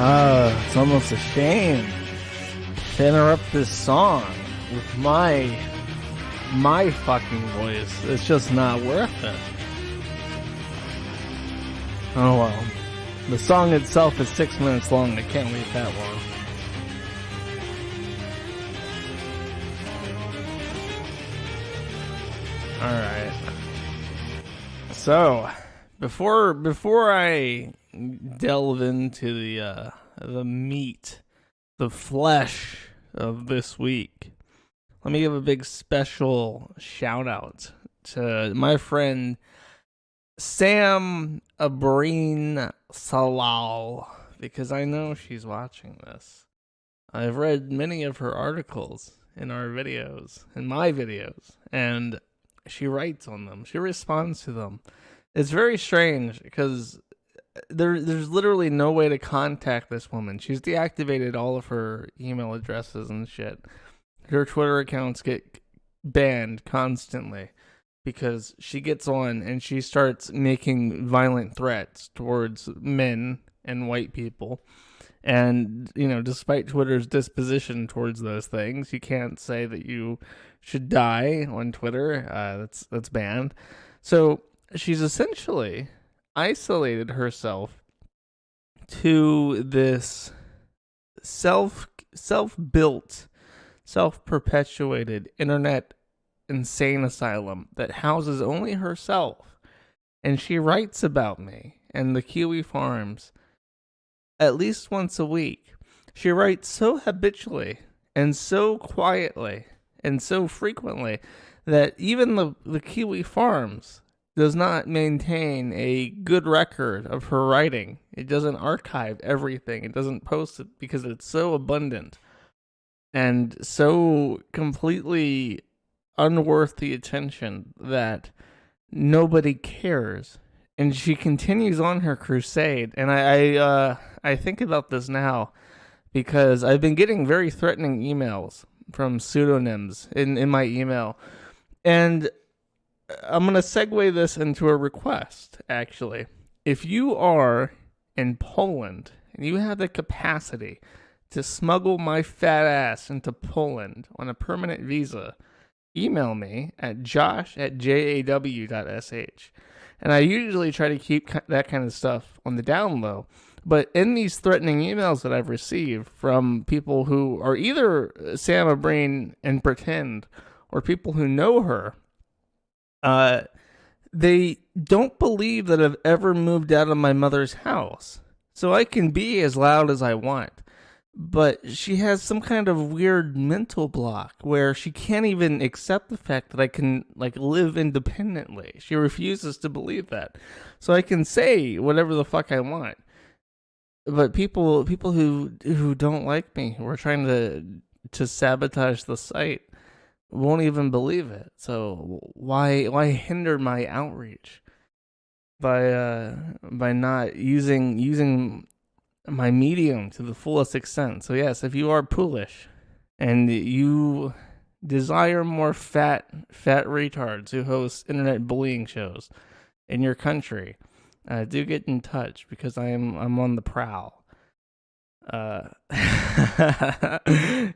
It's almost a shame to interrupt this song with my fucking voice. It's just not worth it. Oh well. The song itself is 6 minutes long. It can't wait that long. Alright. So, before I delve into the meat, the flesh of this week, let me give a big special shout out to my friend Sam Abreen Salal, because I know she's watching this. I've read many of her articles in our videos, in my videos, and she writes on them. She responds to them. It's very strange because there's literally no way to contact this woman. She's deactivated all of her email addresses and shit. Her Twitter accounts get banned constantly because she gets on and she starts making violent threats towards men and white people. And, you know, despite Twitter's disposition towards those things, you can't say that you should die on Twitter. That's banned. So she's essentially isolated herself to this self-built, self-perpetuated internet insane asylum that houses only herself. And she writes about me and the Kiwi Farms at least once a week. She writes so habitually and so quietly and so frequently that even the Kiwi Farms does not maintain a good record of her writing. It doesn't archive everything. It doesn't post it because it's so abundant and so completely unworth the attention that nobody cares. And she continues on her crusade. And I think about this now because I've been getting very threatening emails from pseudonyms in my email. And I'm going to segue this into a request, actually. If you are in Poland and you have the capacity to smuggle my fat ass into Poland on a permanent visa, email me at josh@jaw.sh. And I usually try to keep that kind of stuff on the down low. But in these threatening emails that I've received from people who are either Sam Abreen and pretend or people who know her, they don't believe that I've ever moved out of my mother's house. So I can be as loud as I want. But she has some kind of weird mental block where she can't even accept the fact that I can live independently. She refuses to believe that. So I can say whatever the fuck I want. But people who don't like me, who are trying to sabotage the site, won't even believe it. So why hinder my outreach by not using my medium to the fullest extent? So yes, if you are Polish and you desire more fat retards who host internet bullying shows in your country, do get in touch because I'm on the prowl. You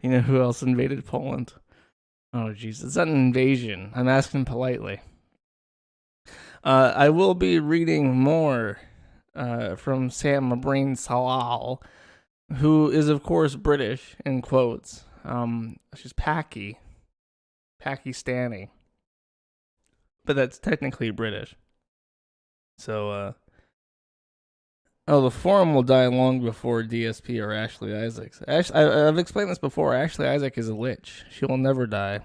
know who else invaded Poland? Oh jeez, it's not an invasion. I'm asking politely. I will be reading more from Sam Abreen Salal, who is of course British in quotes. She's Pakistani, but that's technically British. So, the forum will die long before DSP or Ashley Isaacs. I've explained this before. Ashley Isaac is a lich. She will never die,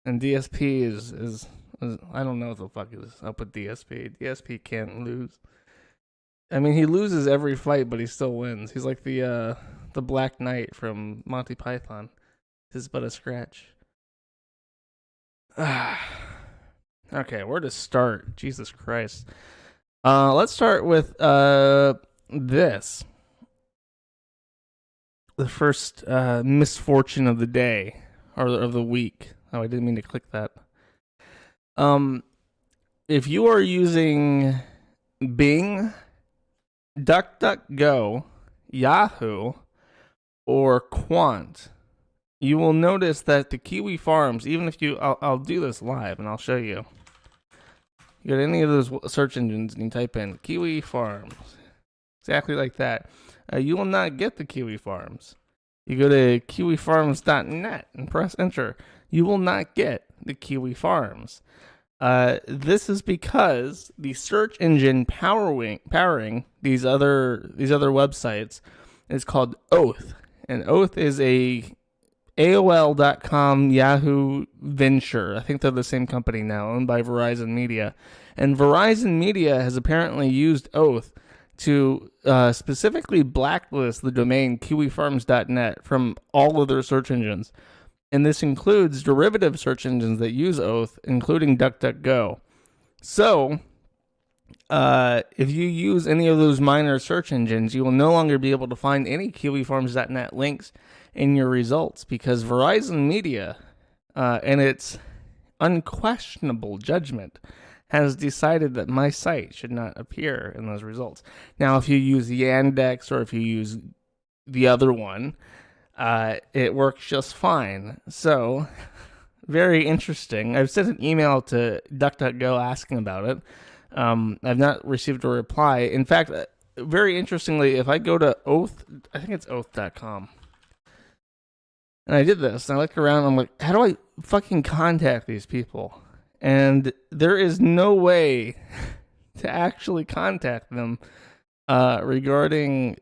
and DSP is I don't know what the fuck is up with DSP. DSP can't lose. I mean, he loses every fight, but he still wins. He's like the Black Knight from Monty Python. This is but a scratch. Okay, where to start? Jesus Christ. Let's start with this. The first misfortune of the day, or of the week. Oh, I didn't mean to click that. If you are using Bing, DuckDuckGo, Yahoo or Quant, you will notice that the Kiwi Farms, even if I'll do this live and I'll show you. You go to any of those search engines and you type in Kiwi Farms, exactly like that. You will not get the Kiwi Farms. You go to kiwifarms.net and press enter. You will not get the Kiwi Farms. This is because the search engine powering these other websites is called Oath, and Oath is a AOL.com Yahoo venture. I think they're the same company now, owned by Verizon Media. And Verizon Media has apparently used Oath to specifically blacklist the domain kiwifarms.net from all of their search engines. And this includes derivative search engines that use Oath, including DuckDuckGo. So, if you use any of those minor search engines, you will no longer be able to find any kiwifarms.net links in your results, because Verizon Media, in its unquestionable judgment, has decided that my site should not appear in those results. Now, if you use Yandex or if you use the other one, it works just fine. So, very interesting. I've sent an email to DuckDuckGo asking about it. I've not received a reply. In fact, very interestingly, if I go to Oath, I think it's oath.com, and I did this, and I look around, and I'm like, how do I fucking contact these people? And there is no way to actually contact them regarding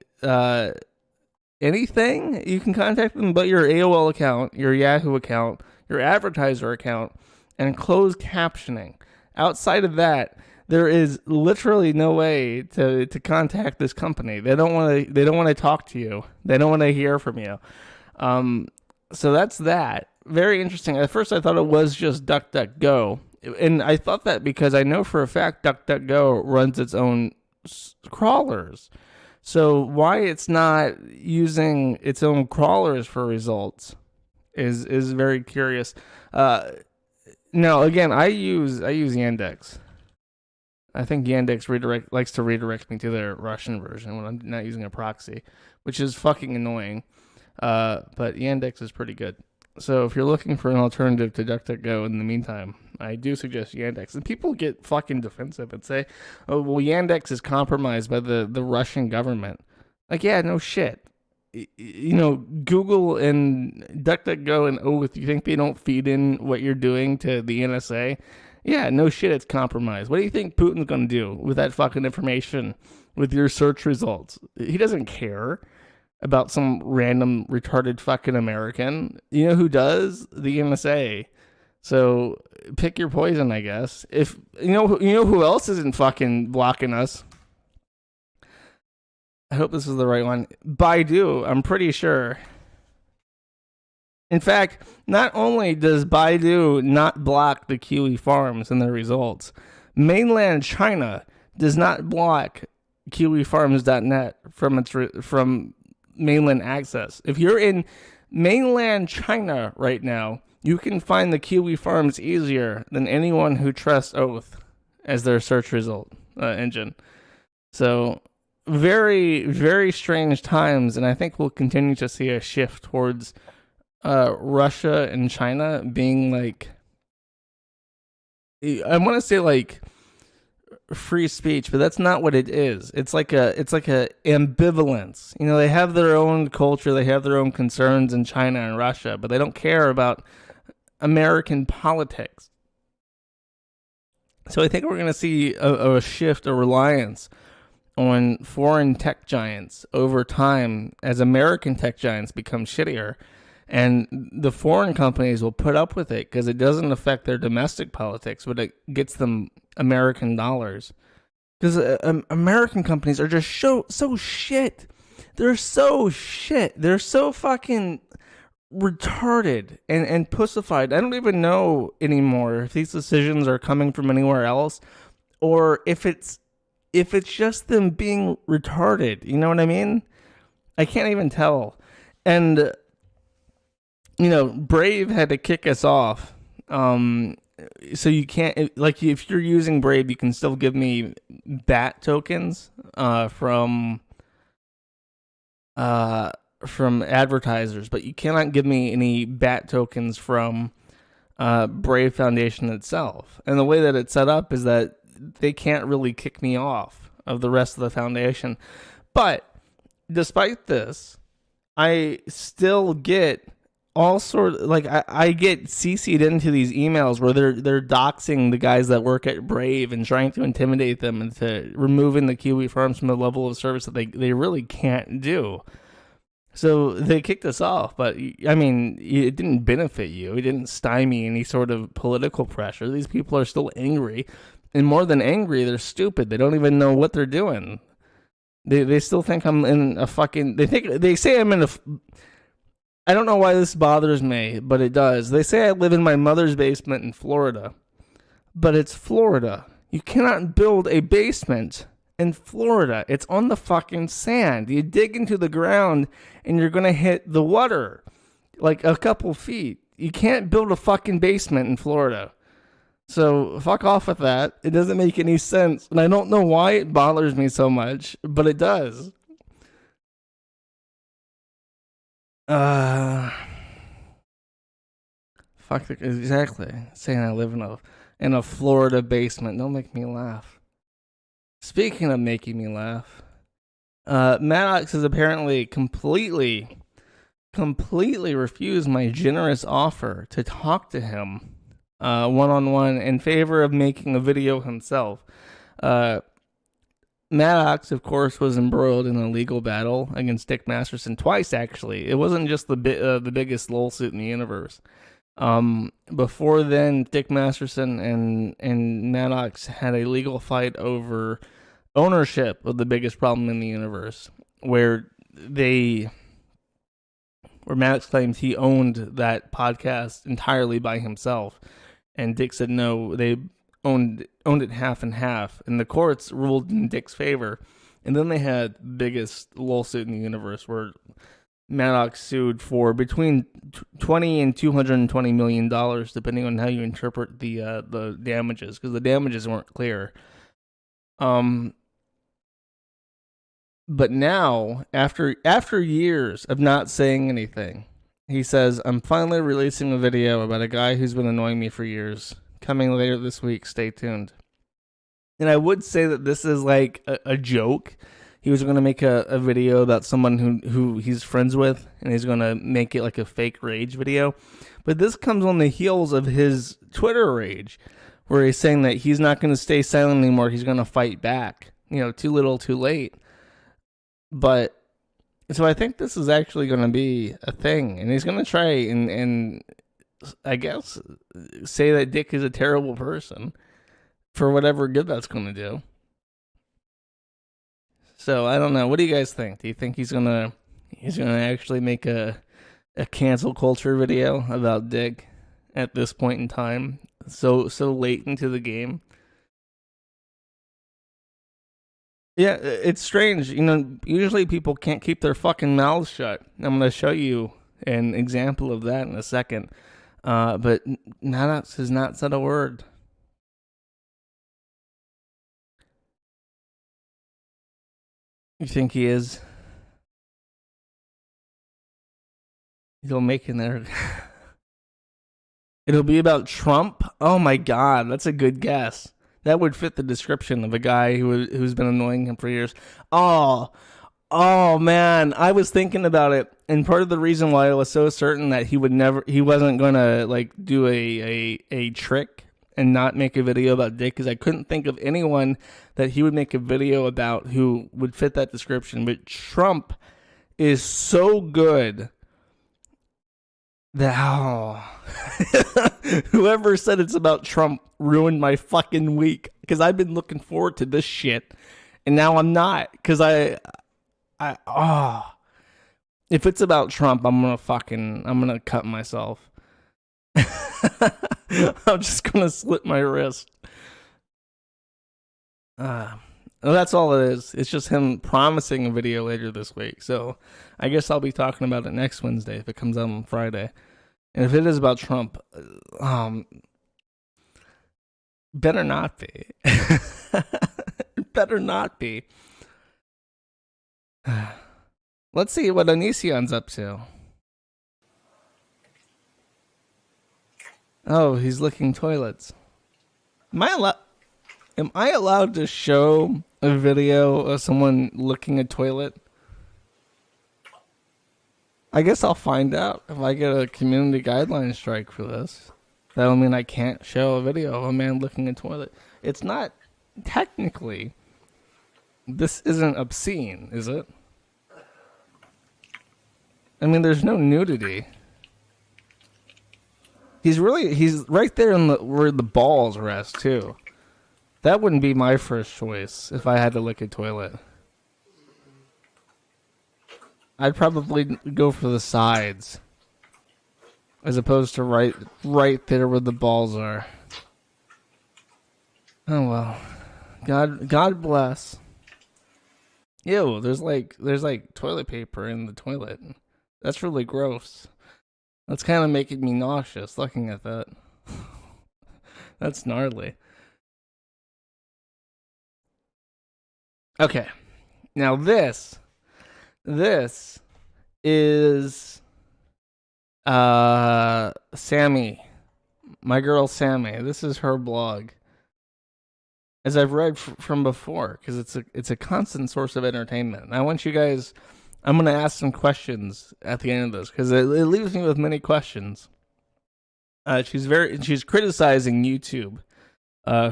anything. You can contact them but your AOL account, your Yahoo account, your advertiser account, and closed captioning. Outside of that, there is literally no way to contact this company. They don't want to talk to you. They don't want to hear from you. So that's that. Very interesting. At first, I thought it was just DuckDuckGo, and I thought that because I know for a fact DuckDuckGo runs its own crawlers. So why it's not using its own crawlers for results is very curious. Now, again, I use Yandex. I think Yandex likes to redirect me to their Russian version when I'm not using a proxy, which is fucking annoying. But Yandex is pretty good. So if you're looking for an alternative to DuckDuckGo in the meantime, I do suggest Yandex. And people get fucking defensive and say, oh, well, Yandex is compromised by the Russian government. Like, yeah, no shit. You know, Google and DuckDuckGo and Oath, you think they don't feed in what you're doing to the NSA? Yeah, no shit, it's compromised. What do you think Putin's going to do with that fucking information, with your search results? He doesn't care about some random retarded fucking American. You know who does? The NSA. So pick your poison, I guess. If you know who else isn't fucking blocking us. I hope this is the right one. Baidu, I'm pretty sure. In fact, not only does Baidu not block the Kiwi Farms in their results, mainland China does not block kiwifarms.net from mainland access. If you're in mainland China right now, you can find the Kiwi Farms easier than anyone who trusts Oath as their search result engine. So very, very strange times, and I think we'll continue to see a shift towards Russia and China being like, I want to say like free speech, but that's not what it is. It's like a ambivalence. You know, they have their own culture, they have their own concerns in China and Russia, but they don't care about American politics. So I think we're going to see a shift, a reliance on foreign tech giants over time as American tech giants become shittier. And the foreign companies will put up with it because it doesn't affect their domestic politics, but it gets them American dollars. Because American companies are just so shit. They're so shit. They're so fucking retarded and pussified. I don't even know anymore if these decisions are coming from anywhere else or if it's just them being retarded. You know what I mean? I can't even tell. And you know, Brave had to kick us off. So you can't, like, if you're using Brave, you can still give me BAT tokens from from advertisers, but you cannot give me any BAT tokens from Brave Foundation itself. And the way that it's set up is that they can't really kick me off of the rest of the foundation. But despite this, I still get all sort of, like, I get CC'd into these emails where they're doxing the guys that work at Brave and trying to intimidate them into removing the Kiwi farms from a level of service that they really can't do. So they kicked us off, but I mean, it didn't benefit you. It didn't stymie any sort of political pressure. These people are still angry, and more than angry, they're stupid. They don't even know what they're doing. They still think I'm in a fucking. They say I'm in a. I don't know why this bothers me, but it does. They say I live in my mother's basement in Florida, but it's Florida. You cannot build a basement in Florida. It's on the fucking sand. You dig into the ground and you're going to hit the water like a couple feet. You can't build a fucking basement in Florida. So fuck off with that. It doesn't make any sense. And I don't know why it bothers me so much, but it does. Fuck, exactly. Saying I live in a Florida basement. Don't make me laugh. Speaking of making me laugh, Maddox has apparently completely refused my generous offer to talk to him one-on-one in favor of making a video himself. Maddox, of course, was embroiled in a legal battle against Dick Masterson twice, actually. It wasn't just the biggest lawsuit in the universe. Before then, Dick Masterson and Maddox had a legal fight over ownership of the biggest problem in the universe, where Maddox claims he owned that podcast entirely by himself, and Dick said no, they owned it half and half, and the courts ruled in Dick's favor. And then they had the biggest lawsuit in the universe, where Maddox sued for between $20 and $220 million, depending on how you interpret the damages, because the damages weren't clear. But now, after years of not saying anything, he says, I'm finally releasing a video about a guy who's been annoying me for years. Coming later this week, stay tuned. And I would say that this is like a joke. He was going to make a video about someone who he's friends with, and he's going to make it like a fake rage video. But this comes on the heels of his Twitter rage, where he's saying that he's not going to stay silent anymore. He's going to fight back. Too little, too late. But so I think this is actually going to be a thing, and he's going to try and I guess say that Dick is a terrible person for whatever good that's going to do. So I don't know. What do you guys think? Do you think he's gonna actually make a cancel culture video about Dick at this point in time, so late into the game? Yeah, it's strange. Usually people can't keep their fucking mouths shut. I'm gonna show you an example of that in a second. But Maddox has not said a word. You think he is? He'll make it there. It'll be about Trump? Oh my god, that's a good guess. That would fit the description of a guy who's been annoying him for years. Oh man, I was thinking about it, and part of the reason why I was so certain that he wasn't gonna like do a trick and not make a video about Dick, because I couldn't think of anyone that he would make a video about who would fit that description. But Trump is so good that whoever said it's about Trump ruined my fucking week, because I've been looking forward to this shit, and now I'm not, because if it's about Trump, I'm gonna cut myself. I'm just gonna slit my wrist. That's all it is. It's just him promising a video later this week. So I guess I'll be talking about it next Wednesday if it comes out on Friday. And if it is about Trump, better not be. Better not be. Let's see what Onision's up to. Oh, he's licking toilets. Am I allowed to show a video of someone licking a toilet? I guess I'll find out if I get a community guideline strike for this. That'll mean I can't show a video of a man licking a toilet. It's not technically. This isn't obscene, is it? I mean, there's no nudity. He's right there in where the balls rest too. That wouldn't be my first choice if I had to lick a toilet. I'd probably go for the sides, as opposed to right there where the balls are. Oh well, God bless. Ew, there's like toilet paper in the toilet. That's really gross. That's kind of making me nauseous looking at that. That's gnarly. Okay, now this is Sammy, my girl Sammy. This is her blog, as I've read from before, because it's a constant source of entertainment. And I want you guys. I'm gonna ask some questions at the end of this because it leaves me with many questions. She's criticizing YouTube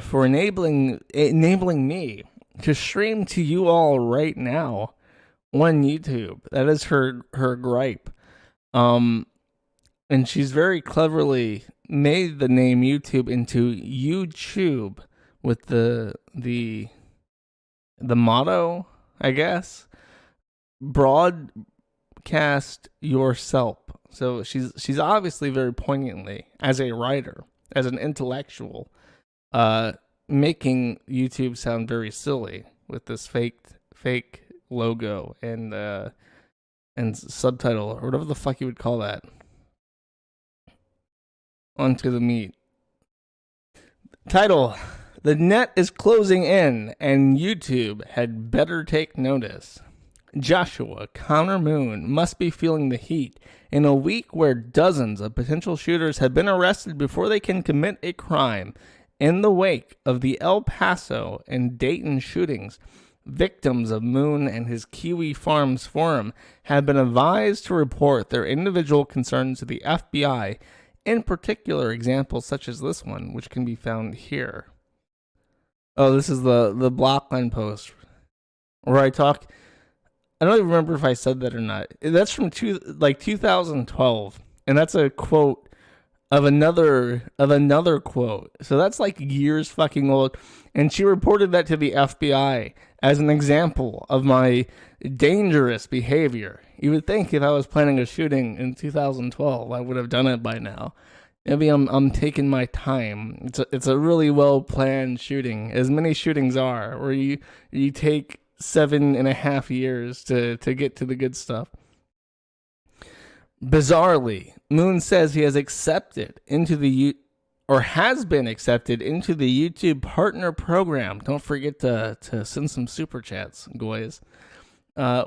for enabling me to stream to you all right now on YouTube. That is her gripe. And she's very cleverly made the name YouTube into YouTube with the motto, I guess, broadcast yourself. So she's obviously very poignantly, as a writer, as an intellectual, making YouTube sound very silly with this fake logo and subtitle or whatever the fuck you would call that. Onto the meat. Title: The net is closing in and YouTube had better take notice. Joshua Connor Moon must be feeling the heat in a week where dozens of potential shooters have been arrested before they can commit a crime. In the wake of the El Paso and Dayton shootings, victims of Moon and his Kiwi Farms forum have been advised to report their individual concerns to the FBI, in particular examples such as this one, which can be found here. Oh, this is the Blockline post where I talk. I don't even remember if I said that or not. That's from 2012, and that's a quote of another quote. So that's like years fucking old. And she reported that to the FBI as an example of my dangerous behavior. You would think if I was planning a shooting in 2012, I would have done it by now. Maybe I'm taking my time. It's a really well planned shooting, as many shootings are, where you take 7.5 years to get to the good stuff. Bizarrely, Moon says he has accepted into the has been accepted into the YouTube Partner Program. Don't forget to send some super chats, guys.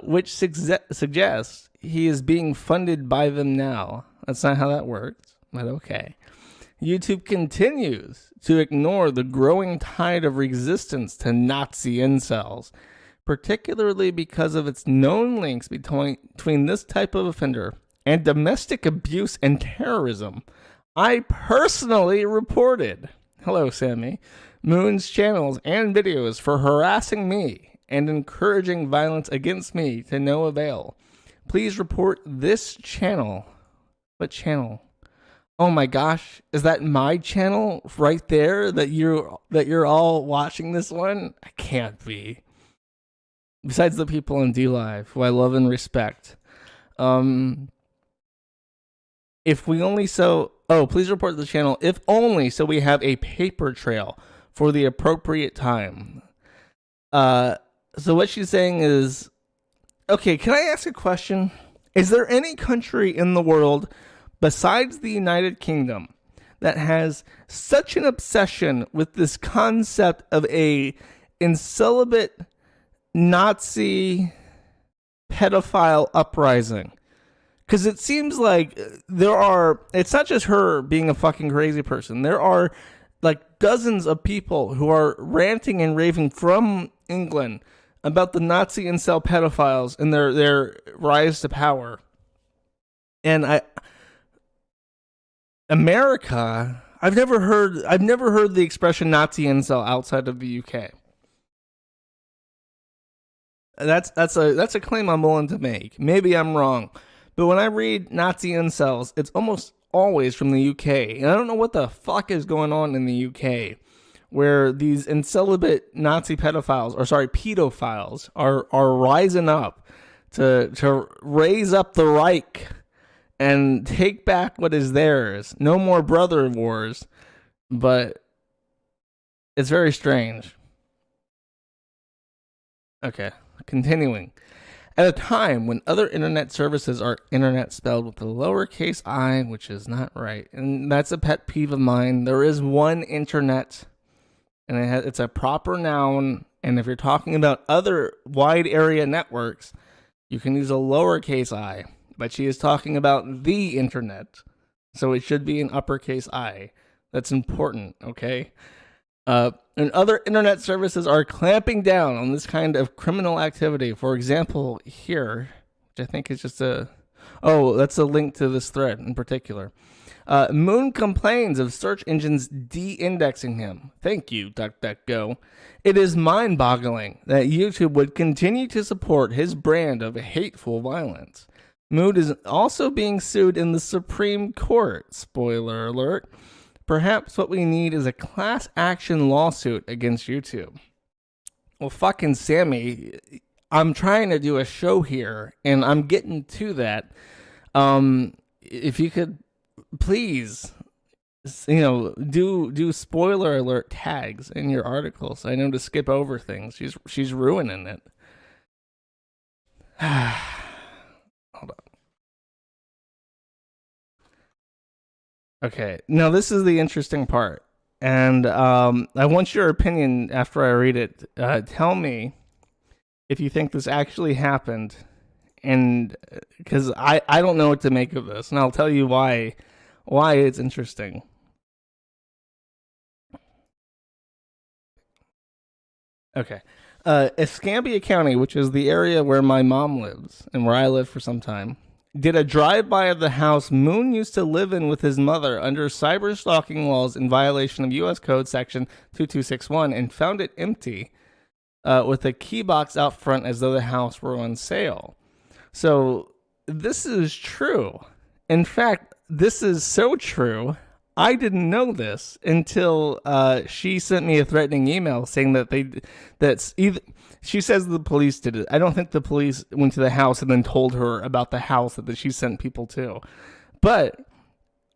Which suggests he is being funded by them now. That's not how that works, but okay. YouTube continues to ignore the growing tide of resistance to Nazi incels, particularly because of its known links between this type of offender and domestic abuse and terrorism. I personally reported, hello Sammy, Moon's channels and videos for harassing me and encouraging violence against me to no avail. Please report this channel. What channel? Oh my gosh, is that my channel right there that you're all watching this one? I can't be. Besides the people on DLive, who I love and respect. If we only please report the channel, if only so we have a paper trail for the appropriate time. So what she's saying is, okay, can I ask a question? Is there any country in the world besides the United Kingdom that has such an obsession with this concept of a incelibate Nazi pedophile uprising. Because it seems like it's not just her being a fucking crazy person. There are like dozens of people who are ranting and raving from England about the Nazi incel pedophiles and their rise to power. And America, I've never heard the expression Nazi incel outside of the UK. That's a claim I'm willing to make. Maybe I'm wrong, but when I read Nazi incels, it's almost always from the UK, and I don't know what the fuck is going on in the UK, where these incelibate Nazi pedophiles are rising up to raise up the Reich and take back what is theirs. No more brother wars, but it's very strange. Okay, continuing. At a time when other internet services are internet spelled with a lowercase I, which is not right, and that's a pet peeve of mine. There is one internet, and it's a proper noun, and if you're talking about other wide area networks, you can use a lowercase I. But she is talking about the internet, so it should be an uppercase I. That's important, okay? And other internet services are clamping down on this kind of criminal activity. For example, here, which I think is just that's a link to this thread in particular. Moon complains of search engines de-indexing him. Thank you, DuckDuckGo. It is mind-boggling that YouTube would continue to support his brand of hateful violence. Moon is also being sued in the Supreme Court. Spoiler alert. Perhaps what we need is a class action lawsuit against YouTube. Well, fucking Sammy, I'm trying to do a show here, and I'm getting to that. If you could please, do spoiler alert tags in your articles. I know to skip over things. She's ruining it. Hold on. Okay, now this is the interesting part, and I want your opinion after I read it. Tell me if you think this actually happened, and because I don't know what to make of this, and I'll tell you why it's interesting. Okay. Escambia County, which is the area where my mom lives and where I lived for some time, did a drive-by of the house Moon used to live in with his mother under cyber stalking laws in violation of U.S. Code Section 2261 and found it empty with a key box out front as though the house were on sale. So this is true. In fact, this is so true, I didn't know this until she sent me a threatening email saying she says the police did it. I don't think the police went to the house and then told her about the house that she sent people to. But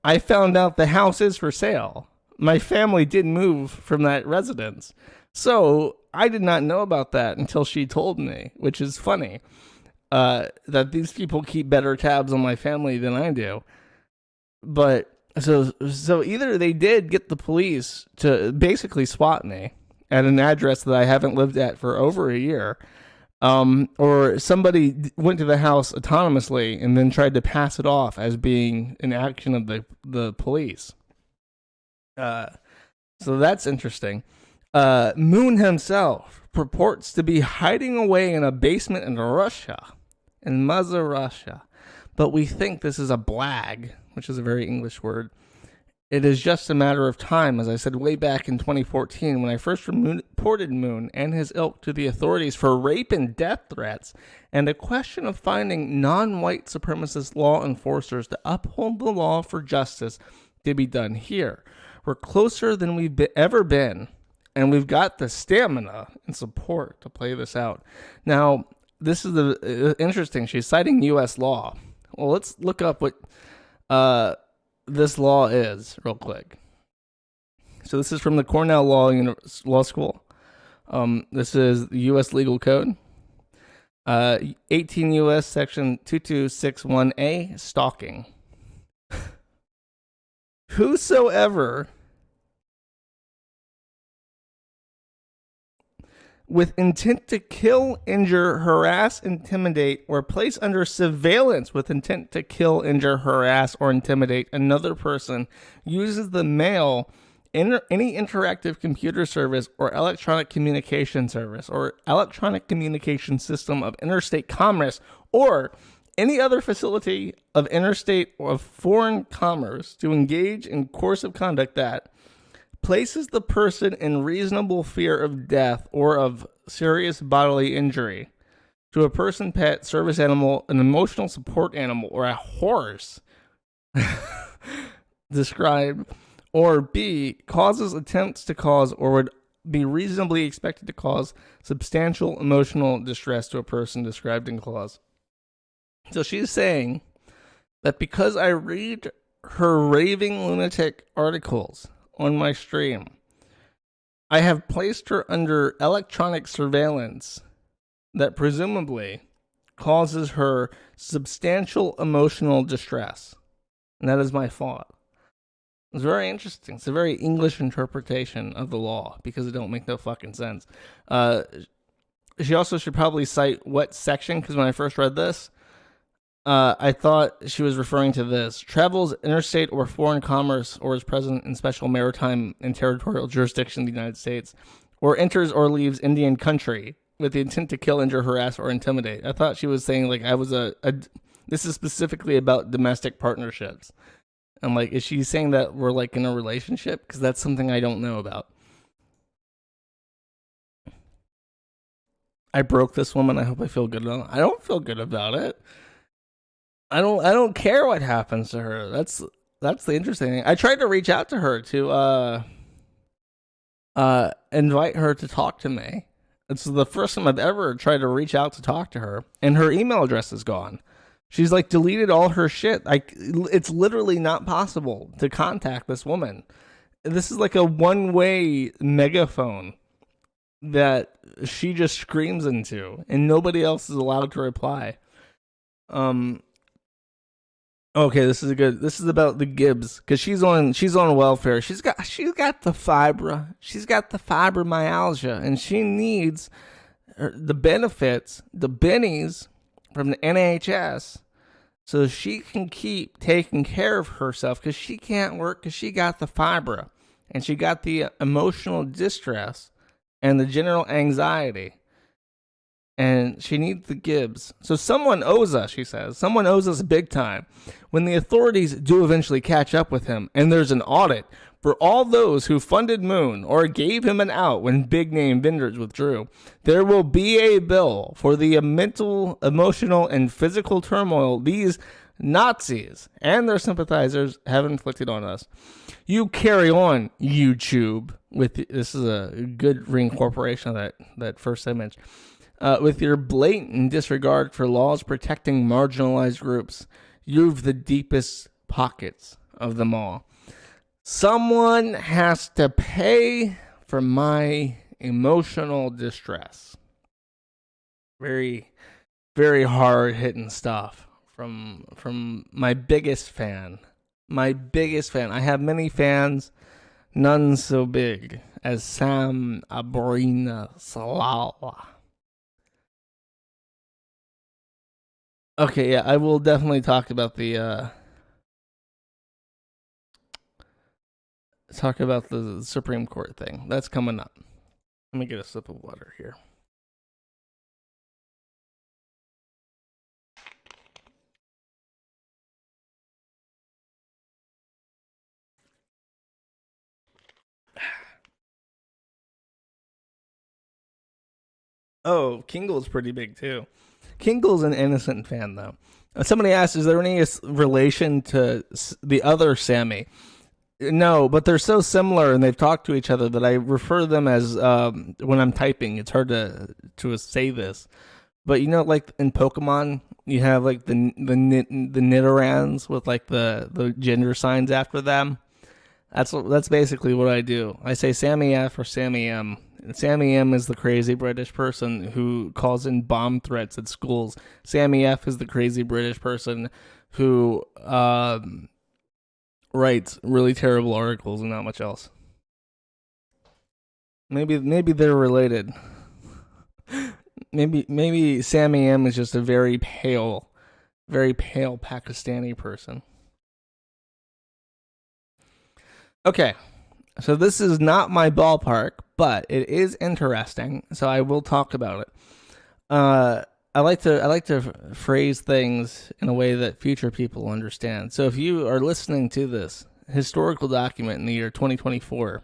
I found out the house is for sale. My family did move from that residence. So I did not know about that until she told me, which is funny. That these people keep better tabs on my family than I do. But so either they did get the police to basically swat me at an address that I haven't lived at for over a year, or somebody went to the house autonomously and then tried to pass it off as being an action of the police. So that's interesting. Moon himself purports to be hiding away in a basement in Russia, in Mother Russia, but we think this is a blag, which is a very English word. It is just a matter of time, as I said way back in 2014, when I first reported Moon and his ilk to the authorities for rape and death threats, and a question of finding non-white supremacist law enforcers to uphold the law for justice to be done here. We're closer than we've ever been, and we've got the stamina and support to play this out. Now, this is interesting. She's citing U.S. law. Well, let's look up what this law is real quick. So this is from the Cornell Law School. This is the U.S. Legal Code. 18 U.S. Section 2261A, stalking. Whosoever with intent to kill, injure, harass, intimidate, or place under surveillance with intent to kill, injure, harass, or intimidate another person uses the mail, any interactive computer service or electronic communication service or electronic communication system of interstate commerce or any other facility of interstate or foreign commerce to engage in course of conduct that places the person in reasonable fear of death or of serious bodily injury to a person, pet, service animal, an emotional support animal, or a horse described, or B, causes, attempts to cause, or would be reasonably expected to cause substantial emotional distress to a person described in clause. So she's saying that because I read her raving lunatic articles on my stream, I have placed her under electronic surveillance that presumably causes her substantial emotional distress. And that is my fault. It's very interesting. It's a very English interpretation of the law because it don't make no fucking sense. She also should probably cite what section, because when I first read this, I thought she was referring to this. Travels interstate or foreign commerce or is present in special maritime and territorial jurisdiction of the United States or enters or leaves Indian country with the intent to kill, injure, harass, or intimidate. I thought she was saying, like, I was this is specifically about domestic partnerships. I'm like, is she saying that we're, like, in a relationship? Because that's something I don't know about. I broke this woman. I hope I feel good about it. I don't feel good about it. I don't care what happens to her. That's the interesting thing. I tried to reach out to her to invite her to talk to me. It's the first time I've ever tried to reach out to talk to her, and her email address is gone. She's like deleted all her shit. It's literally not possible to contact this woman. This is like a one-way megaphone that she just screams into, and nobody else is allowed to reply. Okay, this is about the Gibbs, because she's on welfare. She's got the fibromyalgia, and she needs the benefits, the bennies from the NHS, so she can keep taking care of herself, because she can't work because she got the fibra, and she got the emotional distress and the general anxiety. And she needs the Gibbs. So someone owes us, she says. Someone owes us big time. When the authorities do eventually catch up with him, and there's an audit for all those who funded Moon or gave him an out when big-name vendors withdrew, there will be a bill for the mental, emotional, and physical turmoil these Nazis and their sympathizers have inflicted on us. You carry on, YouTube. This is a good reincorporation of that first image. With your blatant disregard for laws protecting marginalized groups, you've the deepest pockets of them all. Someone has to pay for my emotional distress. Very, very hard-hitting stuff from my biggest fan. My biggest fan. I have many fans, none so big as Sam Abrina Salala. Okay, yeah, I will definitely talk about the Supreme Court thing. That's coming up. Let me get a sip of water here. Oh, Kingle's pretty big too. Kingle's an innocent fan, though. Somebody asked, is there any relation to the other Sammy? No, but they're so similar and they've talked to each other that I refer them as, when I'm typing, it's hard to say this. But, you know, like in Pokemon, you have like the Nidorans with like the gender signs after them. That's basically what I do. I say Sammy F or Sammy M. Sammy M is the crazy British person who calls in bomb threats at schools. Sammy F is the crazy British person who writes really terrible articles and not much else. Maybe they're related. Maybe Sammy M is just a very pale Pakistani person. Okay, so this is not my ballpark, but it is interesting, so I will talk about it. I like to phrase things in a way that future people understand. So if you are listening to this historical document in the year 2024,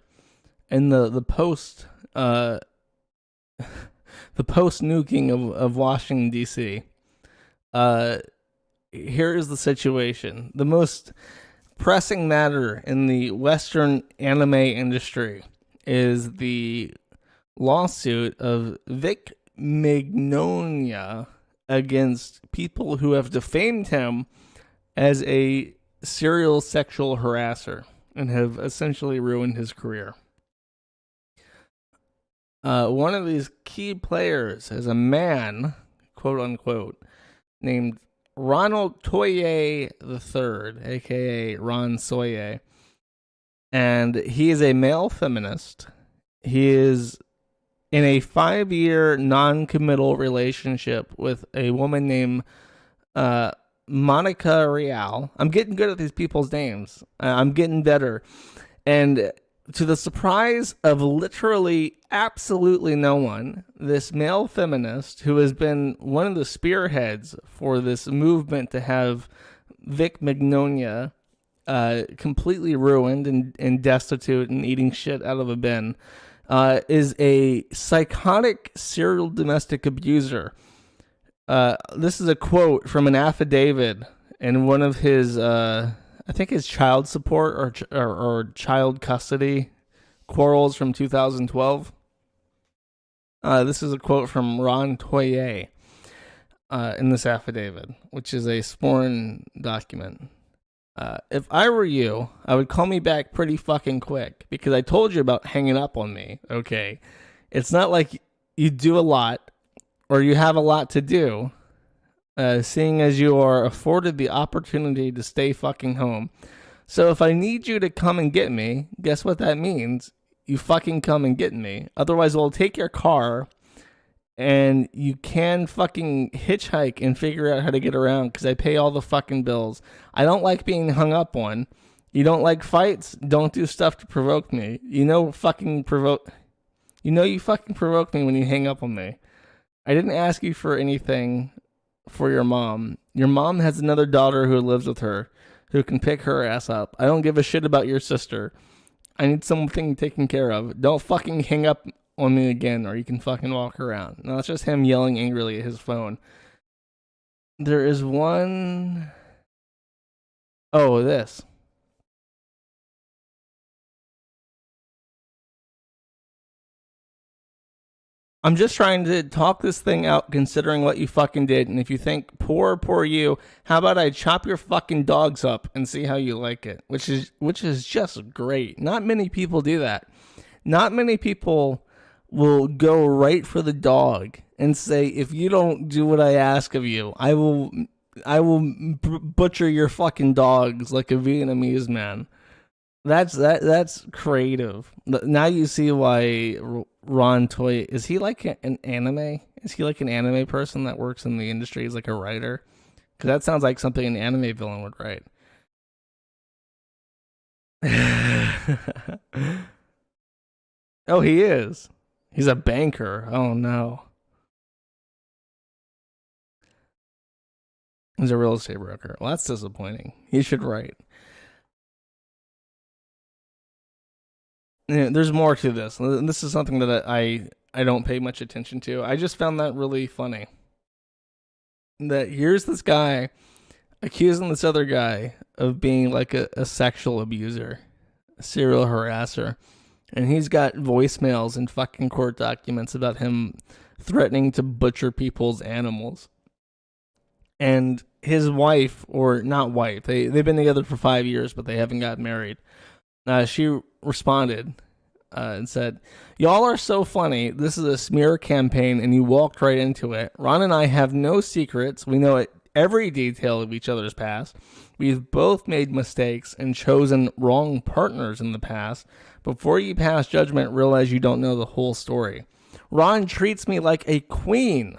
in the post the post nuking of Washington D.C., here is the situation. The most pressing matter in the Western anime industry is the lawsuit of Vic Magnolia against people who have defamed him as a serial sexual harasser and have essentially ruined his career. One of these key players is a man, quote unquote, named Ronald Toye III, aka Ron Soye, and he is a male feminist. He is in a 5-year non-committal relationship with a woman named Monica Real. I'm getting good at these people's names. I'm getting better. And to the surprise of literally absolutely no one, this male feminist who has been one of the spearheads for this movement to have Vic Magnolia completely ruined and destitute and eating shit out of a bin, is a psychotic serial domestic abuser. This is a quote from an affidavit in one of his, I think his child support or child custody quarrels from 2012. This is a quote from Ron Toye in this affidavit, which is a sworn document. If I were you, I would call me back pretty fucking quick because I told you about hanging up on me, okay? It's not like you do a lot or you have a lot to do, seeing as you are afforded the opportunity to stay fucking home. So if I need you to come and get me, guess what that means? You fucking come and get me. Otherwise, we'll take your car and you can fucking hitchhike and figure out how to get around because I pay all the fucking bills. I don't like being hung up on. You don't like fights? Don't do stuff to provoke me. You fucking provoke me when you hang up on me. I didn't ask you for anything for your mom. Your mom has another daughter who lives with her who can pick her ass up. I don't give a shit about your sister. I need something taken care of. Don't fucking hang up on me again or you can fucking walk around. No, it's just him yelling angrily at his phone. There is one... Oh, this. I'm just trying to talk this thing out considering what you fucking did. And if you think, poor you, how about I chop your fucking dogs up and see how you like it? Which is just great. Not many people do that. Not many people will go right for the dog and say, if you don't do what I ask of you, I will butcher your fucking dogs like a Vietnamese man. That's creative. Now you see why Ron Toye, is he like an anime? Is he like an anime person that works in the industry? He's like a writer? Because that sounds like something an anime villain would write. Oh, he is. He's a banker. Oh, no. He's a real estate broker. Well, that's disappointing. He should write. Yeah, there's more to this. This is something that I don't pay much attention to. I just found that really funny. That here's this guy accusing this other guy of being like a sexual abuser, a serial harasser. And he's got voicemails and fucking court documents about him threatening to butcher people's animals. And his wife, or not wife, they've been together for 5 years, but they haven't got married. She responded and said, "Y'all are so funny. This is a smear campaign, and you walked right into it. Ron and I have no secrets. We know every detail of each other's past. We've both made mistakes and chosen wrong partners in the past. Before you pass judgment, realize you don't know the whole story. Ron treats me like a queen.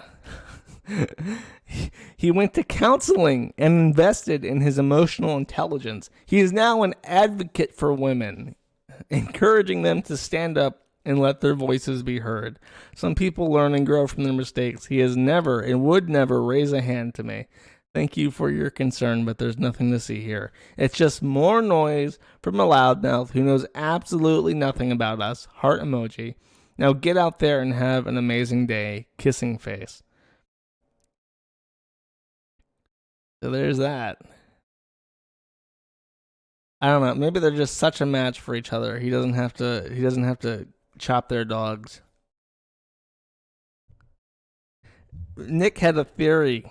He went to counseling and invested in his emotional intelligence. He is now an advocate for women, encouraging them to stand up and let their voices be heard. Some people learn and grow from their mistakes. He has never and would never raise a hand to me. Thank you for your concern, but there's nothing to see here. It's just more noise from a loudmouth who knows absolutely nothing about us. Heart emoji. Now get out there and have an amazing day. Kissing face. So there's that. I don't know. Maybe they're just such a match for each other. He doesn't have to chop their dogs. Nick had a theory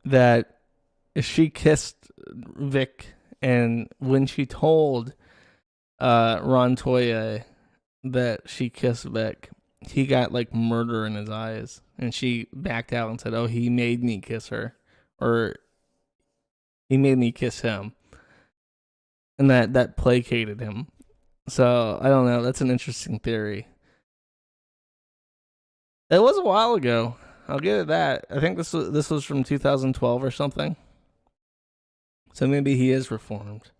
that she kissed Vic, and when she told Ron Toye that she kissed Vic, he got like murder in his eyes, and she backed out and said, "Oh, he made me kiss her," or "He made me kiss him," and that placated him. So I don't know. That's an interesting theory. It was a while ago. I'll give it that. I think this was from 2012 or something. So maybe he is reformed.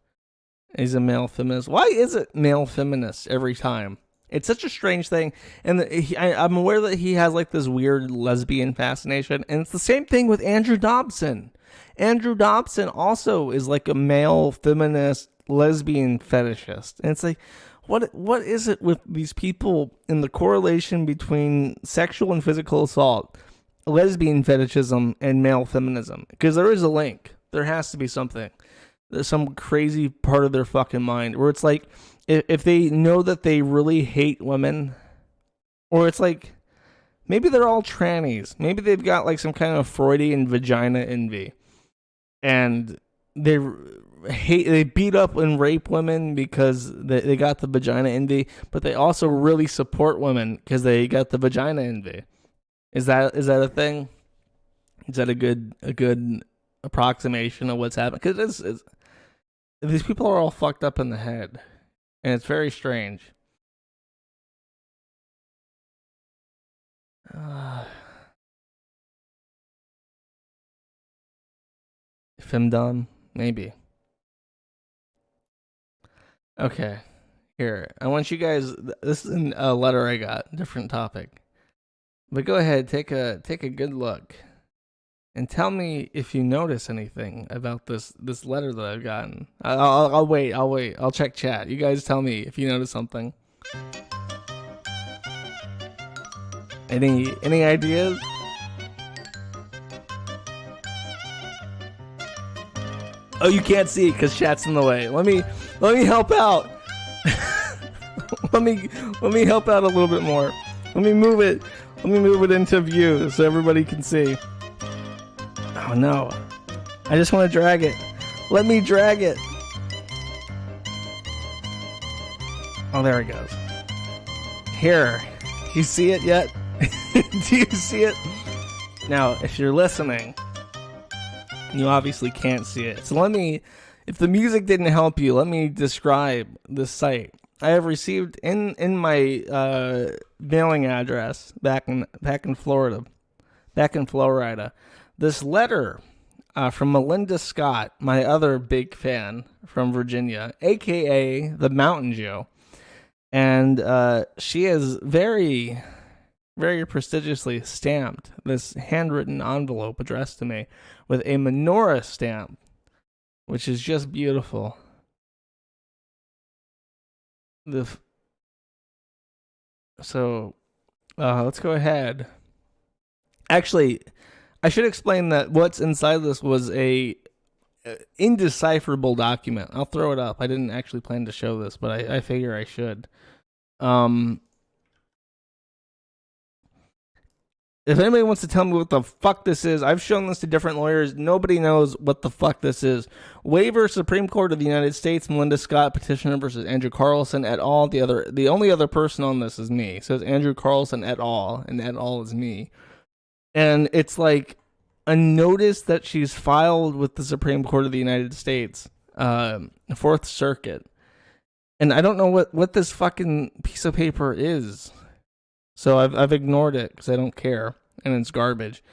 He's a male feminist. Why is it male feminist every time? It's such a strange thing. And I'm aware that he has like this weird lesbian fascination. And it's the same thing with Andrew Dobson. Andrew Dobson also is like a male feminist lesbian fetishist. And it's like, what is it with these people in the correlation between sexual and physical assault, lesbian fetishism, and male feminism? Because there is a link. There has to be something. There's some crazy part of their fucking mind where it's like, if they know that they really hate women, or it's like, maybe they're all trannies. Maybe they've got like some kind of Freudian vagina envy. And they beat up and rape women because they got the vagina envy, but they also really support women because they got the vagina envy. Is that a thing? Is that a good approximation of what's happening? Because these people are all fucked up in the head, and it's very strange. Femdom, maybe. Okay, here. I want you guys. This is a letter I got. Different topic, but go ahead, take a good look, and tell me if you notice anything about this letter that I've gotten. I'll wait. I'll check chat. You guys tell me if you notice something. Any ideas? Oh, you can't see it because chat's in the way. Let me help out. let me help out a little bit more. Let me move it into view so everybody can see. Oh no. I just want to drag it. Let me drag it. Oh, there it goes. Here. You see it yet? Do you see it? Now, if you're listening, you obviously can't see it. So if the music didn't help you, let me describe this site. I have received in my mailing address back in Florida, this letter from Melinda Scott, my other big fan from Virginia, aka the Mountain Jew, and she has very, very prestigiously stamped this handwritten envelope addressed to me with a menorah stamp, which is just beautiful. So let's go ahead. Actually, I should explain that what's inside this was a indecipherable document. I'll throw it up. I didn't actually plan to show this, but I figure I should. If anybody wants to tell me what the fuck this is, I've shown this to different lawyers. Nobody knows what the fuck this is. Waiver, Supreme Court of the United States, Melinda Scott, petitioner versus Andrew Carlson et al. The only other person on this is me. So it's Andrew Carlson et al. And et al. Is me. And it's like a notice that she's filed with the Supreme Court of the United States, Fourth Circuit. And I don't know what this fucking piece of paper is. So I've ignored it because I don't care, and it's garbage.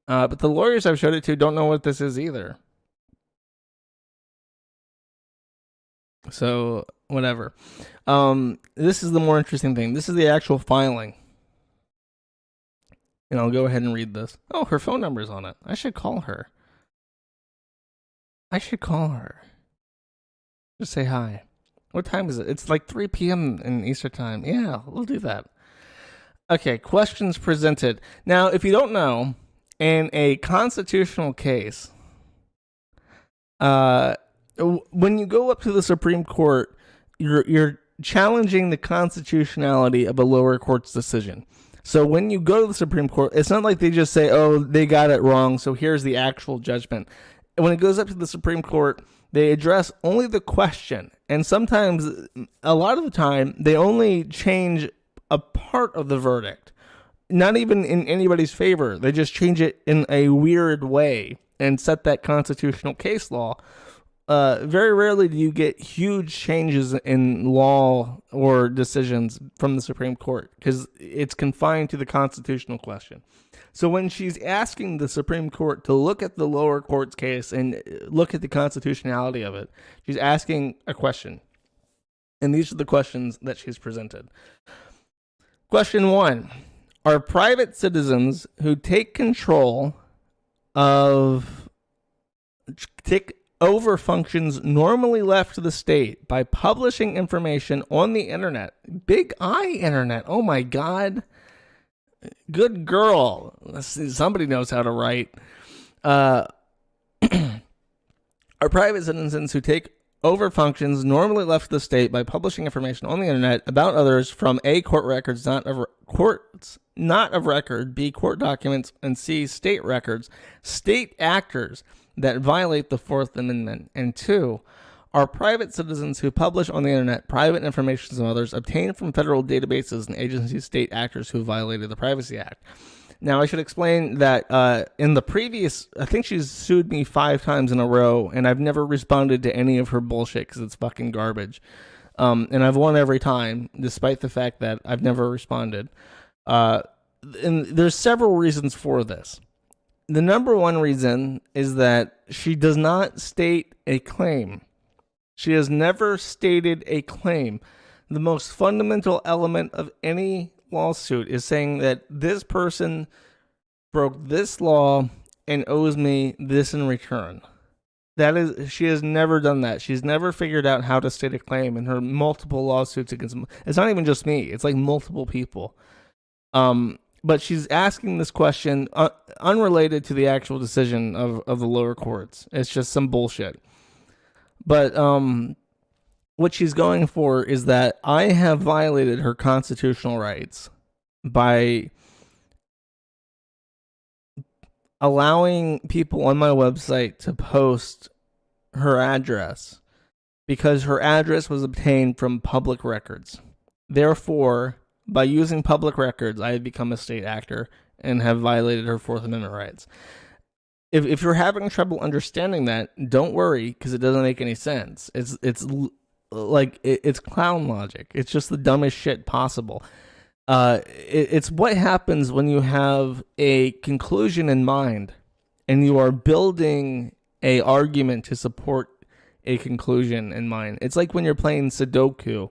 But the lawyers I've showed it to don't know what this is either. So whatever. This is the more interesting thing. This is the actual filing. And I'll go ahead and read this. Oh, her phone number's on it. I should call her. Just say hi. What time is it? It's like 3 p.m. in Eastern time. Yeah, we'll do that. Okay, questions presented. Now, if you don't know, in a constitutional case, when you go up to the Supreme Court, you're challenging the constitutionality of a lower court's decision. So when you go to the Supreme Court, it's not like they just say, oh, they got it wrong, so here's the actual judgment. When it goes up to the Supreme Court, they address only the question. And sometimes, a lot of the time, they only change a part of the verdict. Not even in anybody's favor. They just change it in a weird way and set that constitutional case law. Very rarely do you get huge changes in law or decisions from the Supreme Court because it's confined to the constitutional question. So when she's asking the Supreme Court to look at the lower court's case and look at the constitutionality of it, she's asking a question. And these are the questions that she's presented. Question 1. Are private citizens who take over functions normally left to the state by publishing information on the internet? Big I internet. Oh my God. Good girl. Somebody knows how to write. Are private citizens who take over functions normally left to the state by publishing information on the internet about others from A, court records not of record, B, court documents, and C, state records, state actors that violate the Fourth Amendment, and 2, are private citizens who publish on the internet private information of others obtained from federal databases and agencies, state actors who violated the Privacy Act. Now, I should explain that in the previous, I think she's sued me 5 times in a row, and I've never responded to any of her bullshit because it's fucking garbage. And I've won every time, despite the fact that I've never responded. And there's several reasons for this. The number one reason is that she does not state a claim. She has never stated a claim. The most fundamental element of any lawsuit is saying that this person broke this law and owes me this in return. She has never done that. She's never figured out how to state a claim in her multiple lawsuits against. It's not even just me. It's like multiple people. But she's asking this question unrelated to the actual decision of the lower courts. It's just some bullshit. But what she's going for is that I have violated her constitutional rights by allowing people on my website to post her address because her address was obtained from public records. Therefore, by using public records, I have become a state actor and have violated her Fourth Amendment rights. If you're having trouble understanding that, don't worry, because it doesn't make any sense. It's clown logic. It's just the dumbest shit possible. It's what happens when you have a conclusion in mind and you are building a argument to support a conclusion in mind. It's like when you're playing Sudoku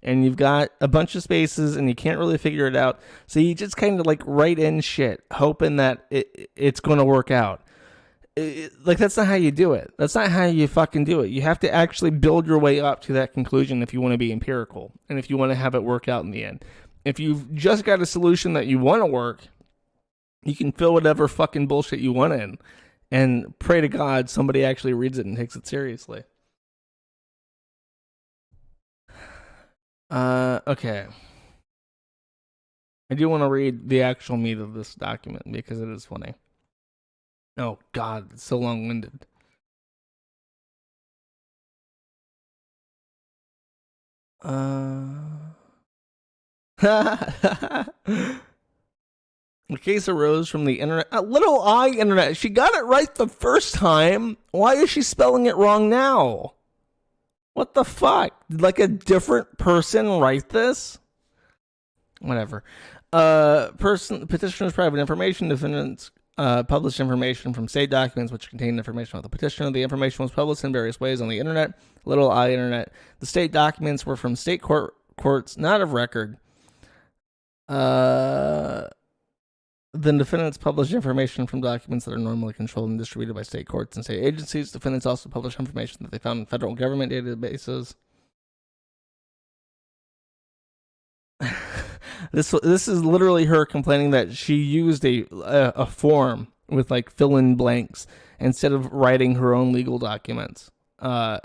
and you've got a bunch of spaces and you can't really figure it out. So you just kind of like write in shit, hoping that it's going to work out. That's not how you do it. That's not how you fucking do it. You have to actually build your way up to that conclusion if you want to be empirical and if you want to have it work out in the end. If you've just got a solution that you want to work, you can fill whatever fucking bullshit you want in and pray to God somebody actually reads it and takes it seriously. Okay. I do want to read the actual meat of this document because it is funny. Oh, God, it's so long-winded. The case arose from the internet. Little I internet. She got it right the first time. Why is she spelling it wrong now? What the fuck? Did like a different person write this? Whatever. Petitioner's private information. Defendants published information from state documents which contained information about the petitioner. The information was published in various ways on the internet, little I internet. The state documents were from state courts, not of record. The defendants published information from documents that are normally controlled and distributed by state courts and state agencies. Defendants also published information that they found in federal government databases. This is literally her complaining that she used a form with like fill-in blanks instead of writing her own legal documents, and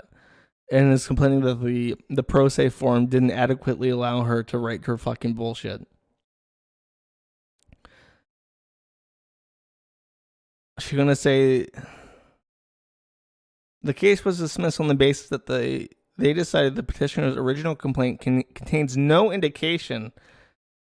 is complaining that the pro se form didn't adequately allow her to write her fucking bullshit. She's gonna say the case was dismissed on the basis that they decided the petitioner's original complaint contains no indication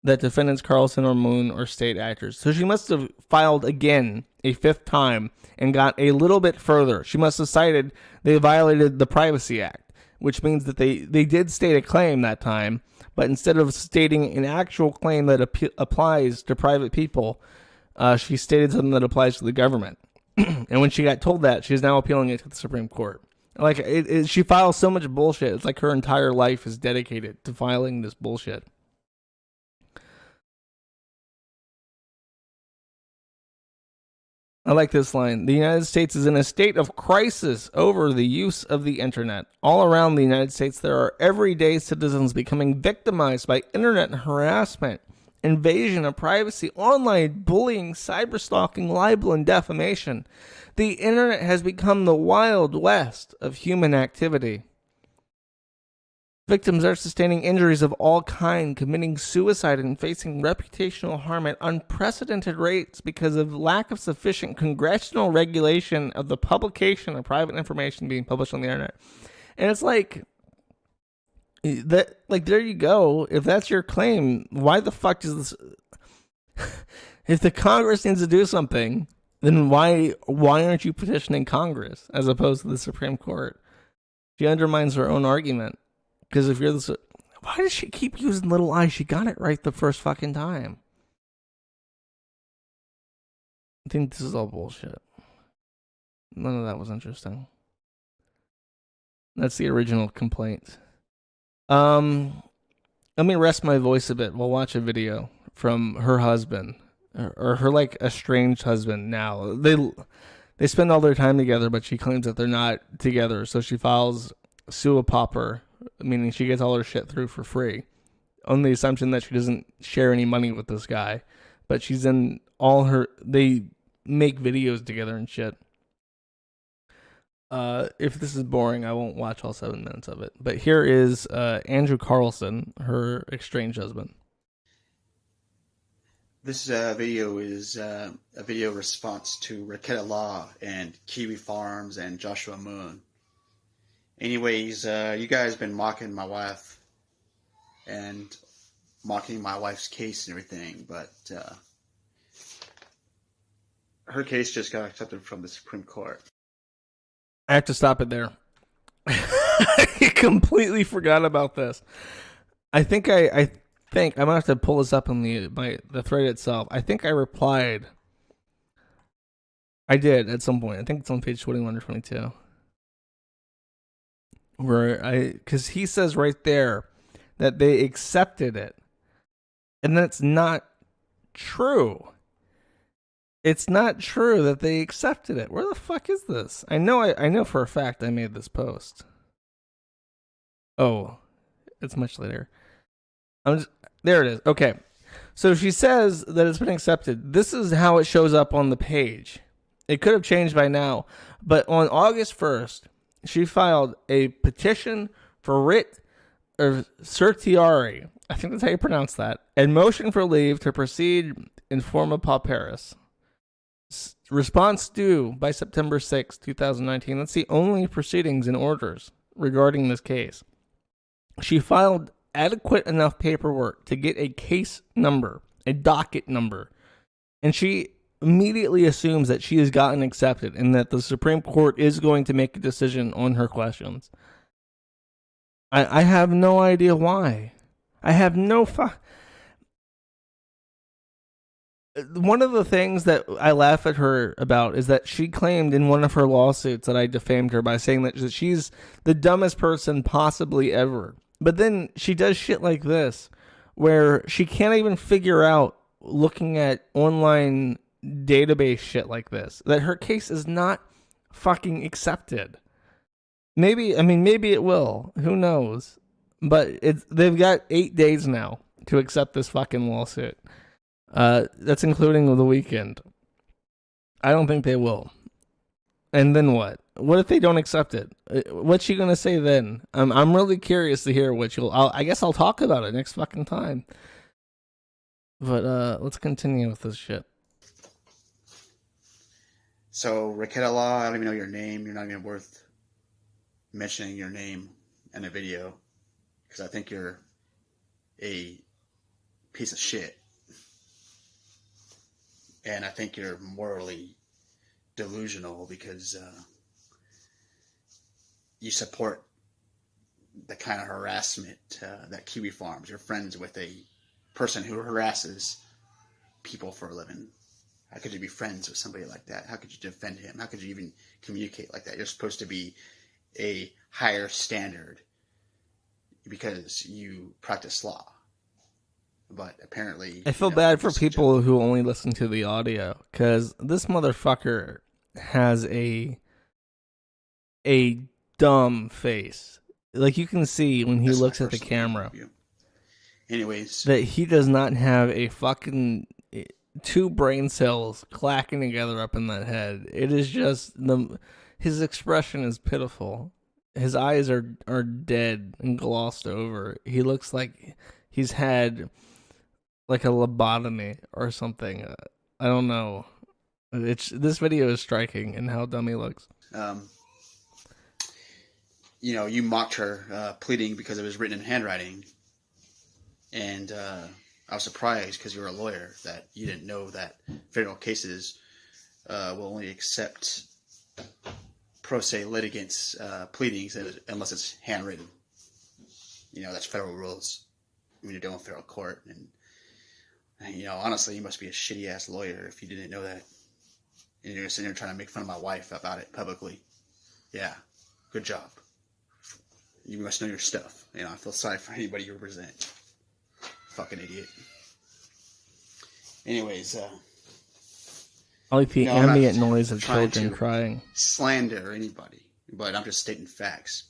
that defendants Carlson or Moon are state actors. So she must have filed again a fifth time and got a little bit further. She must have cited they violated the Privacy Act, which means that they did state a claim that time, but instead of stating an actual claim that applies to private people, she stated something that applies to the government. And when she got told that, she's now appealing it to the Supreme Court. Like, she files so much bullshit. It's like her entire life is dedicated to filing this bullshit. I like this line. The United States is in a state of crisis over the use of the internet. All around the United States, there are everyday citizens becoming victimized by internet harassment, invasion of privacy, online bullying, cyberstalking, libel, and defamation. The internet has become the Wild West of human activity. Victims are sustaining injuries of all kinds, committing suicide, and facing reputational harm at unprecedented rates because of lack of sufficient congressional regulation of the publication of private information being published on the internet. And it's like, that, like, there you go. If that's your claim, why the fuck is this? If the Congress needs to do something, then why aren't you petitioning Congress as opposed to the Supreme Court? She undermines her own argument. Because if you're this, why does she keep using little I? She got it right the first fucking time. I think this is all bullshit. None of that was interesting. That's the original complaint. Let me rest my voice a bit. We'll watch a video from her husband, or her like estranged husband. Now they spend all their time together, but she claims that they're not together. So she files sua pauper, meaning she gets all her shit through for free, on the assumption that she doesn't share any money with this guy. But she's in all her, they make videos together and shit. If this is boring, I won't watch all 7 minutes of it. But here is Andrew Carlson, her estranged husband. This video is a video response to Raketa Law and Kiwi Farms and Joshua Moon. Anyways, you guys been mocking my wife and mocking my wife's case and everything, but her case just got accepted from the Supreme Court. I have to stop it there. I completely forgot about this. I think I'm gonna have to pull this up on the thread itself. I think I replied. I did at some point. I think it's on page 21 or 22. Because he says right there that they accepted it, and that's not true. It's not true that they accepted it. Where the fuck is this? I know for a fact I made this post. Oh, it's much later. There it is. Okay. So she says that it's been accepted. This is how it shows up on the page. It could have changed by now, but on August 1st, she filed a petition for writ of certiorari, I think that's how you pronounce that, and motion for leave to proceed in forma pauperis. Response due by September 6, 2019. That's the only proceedings and orders regarding this case. She filed adequate enough paperwork to get a case number, a docket number, and she immediately assumes that she has gotten accepted and that the Supreme Court is going to make a decision on her questions. I have no idea why. I have no One of the things that I laugh at her about is that she claimed in one of her lawsuits that I defamed her by saying that she's the dumbest person possibly ever. But then she does shit like this, where she can't even figure out, looking at online database shit like this, that her case is not fucking accepted. Maybe it will. Who knows? But they've got 8 days now to accept this fucking lawsuit. That's including the weekend. I don't think they will. And then what? What if they don't accept it? What's she gonna say then? I'm really curious to hear what I guess I'll talk about it next fucking time. But let's continue with this shit. So, Raketa Law, I don't even know your name. You're not even worth mentioning your name in a video, because I think you're a piece of shit. And I think you're morally delusional because you support the kind of harassment that Kiwi Farms. You're friends with a person who harasses people for a living. How could you be friends with somebody like that? How could you defend him? How could you even communicate like that? You're supposed to be a higher standard because you practice law. But apparently, I feel bad for people who only listen to the audio, because this motherfucker has a dumb face. Like, you can see when he looks at the camera. Anyways, that he does not have a fucking 2 brain cells clacking together up in that head. It is just his expression is pitiful. His eyes are dead and glossed over. He looks like he's had like a lobotomy or something. I don't know. This video is striking in how dumb he looks. You mocked her pleading because it was written in handwriting. And I was surprised, because you're a lawyer, that you didn't know that federal cases will only accept pro se litigants' pleadings unless it's handwritten. That's federal rules when you're dealing with federal court. And honestly, you must be a shitty ass lawyer if you didn't know that. And you're sitting there trying to make fun of my wife about it publicly. Yeah, good job. You must know your stuff. I feel sorry for anybody you represent. Fucking idiot. Anyways, I like the ambient noise of children crying. Slander anybody, but I'm just stating facts.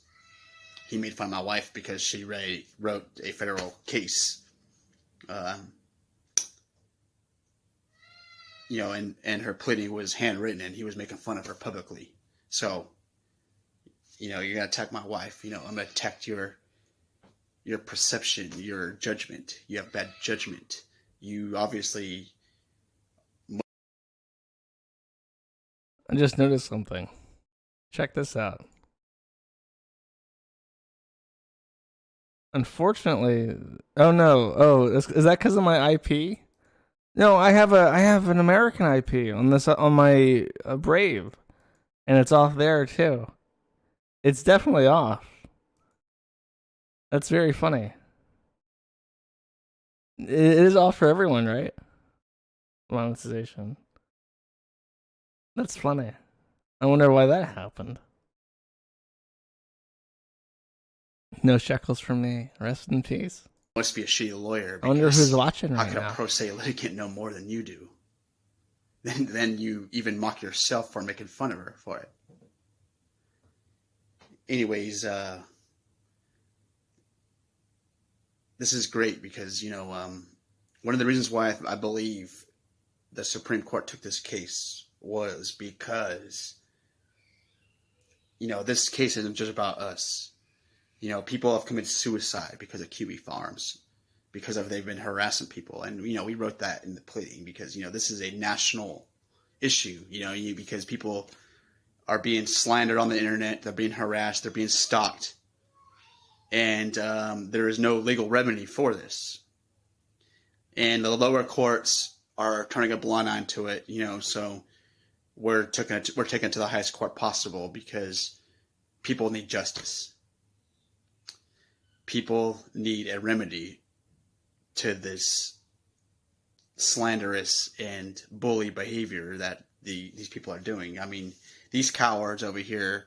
He made fun of my wife because she wrote a federal case. And her pleading was handwritten, and he was making fun of her publicly. So, you're gonna attack my wife. I'm gonna attack your perception, your judgment. You have bad judgment. You obviously. I just noticed something. Check this out. Unfortunately, is that because of my IP? No, I have an American IP on my Brave, and it's off there too. It's definitely off. That's very funny. It is off for everyone, right? Monetization. That's funny. I wonder why that happened. No shekels from me. Rest in peace. Must be a shitty lawyer. I wonder who's watching right now. How could a pro se litigant know more than you do? Then you even mock yourself for making fun of her for it. Anyways, this is great because, one of the reasons why I believe the Supreme Court took this case was because, this case isn't just about us. People have committed suicide because of Kiwi Farms, because they've been harassing people. And, we wrote that in the pleading because, this is a national issue, because people are being slandered on the internet. They're being harassed. They're being stalked. And there is no legal remedy for this. And the lower courts are turning a blind eye to it, so we're taking it to the highest court possible because people need justice. People need a remedy to this slanderous and bully behavior that these people are doing. I mean, these cowards over here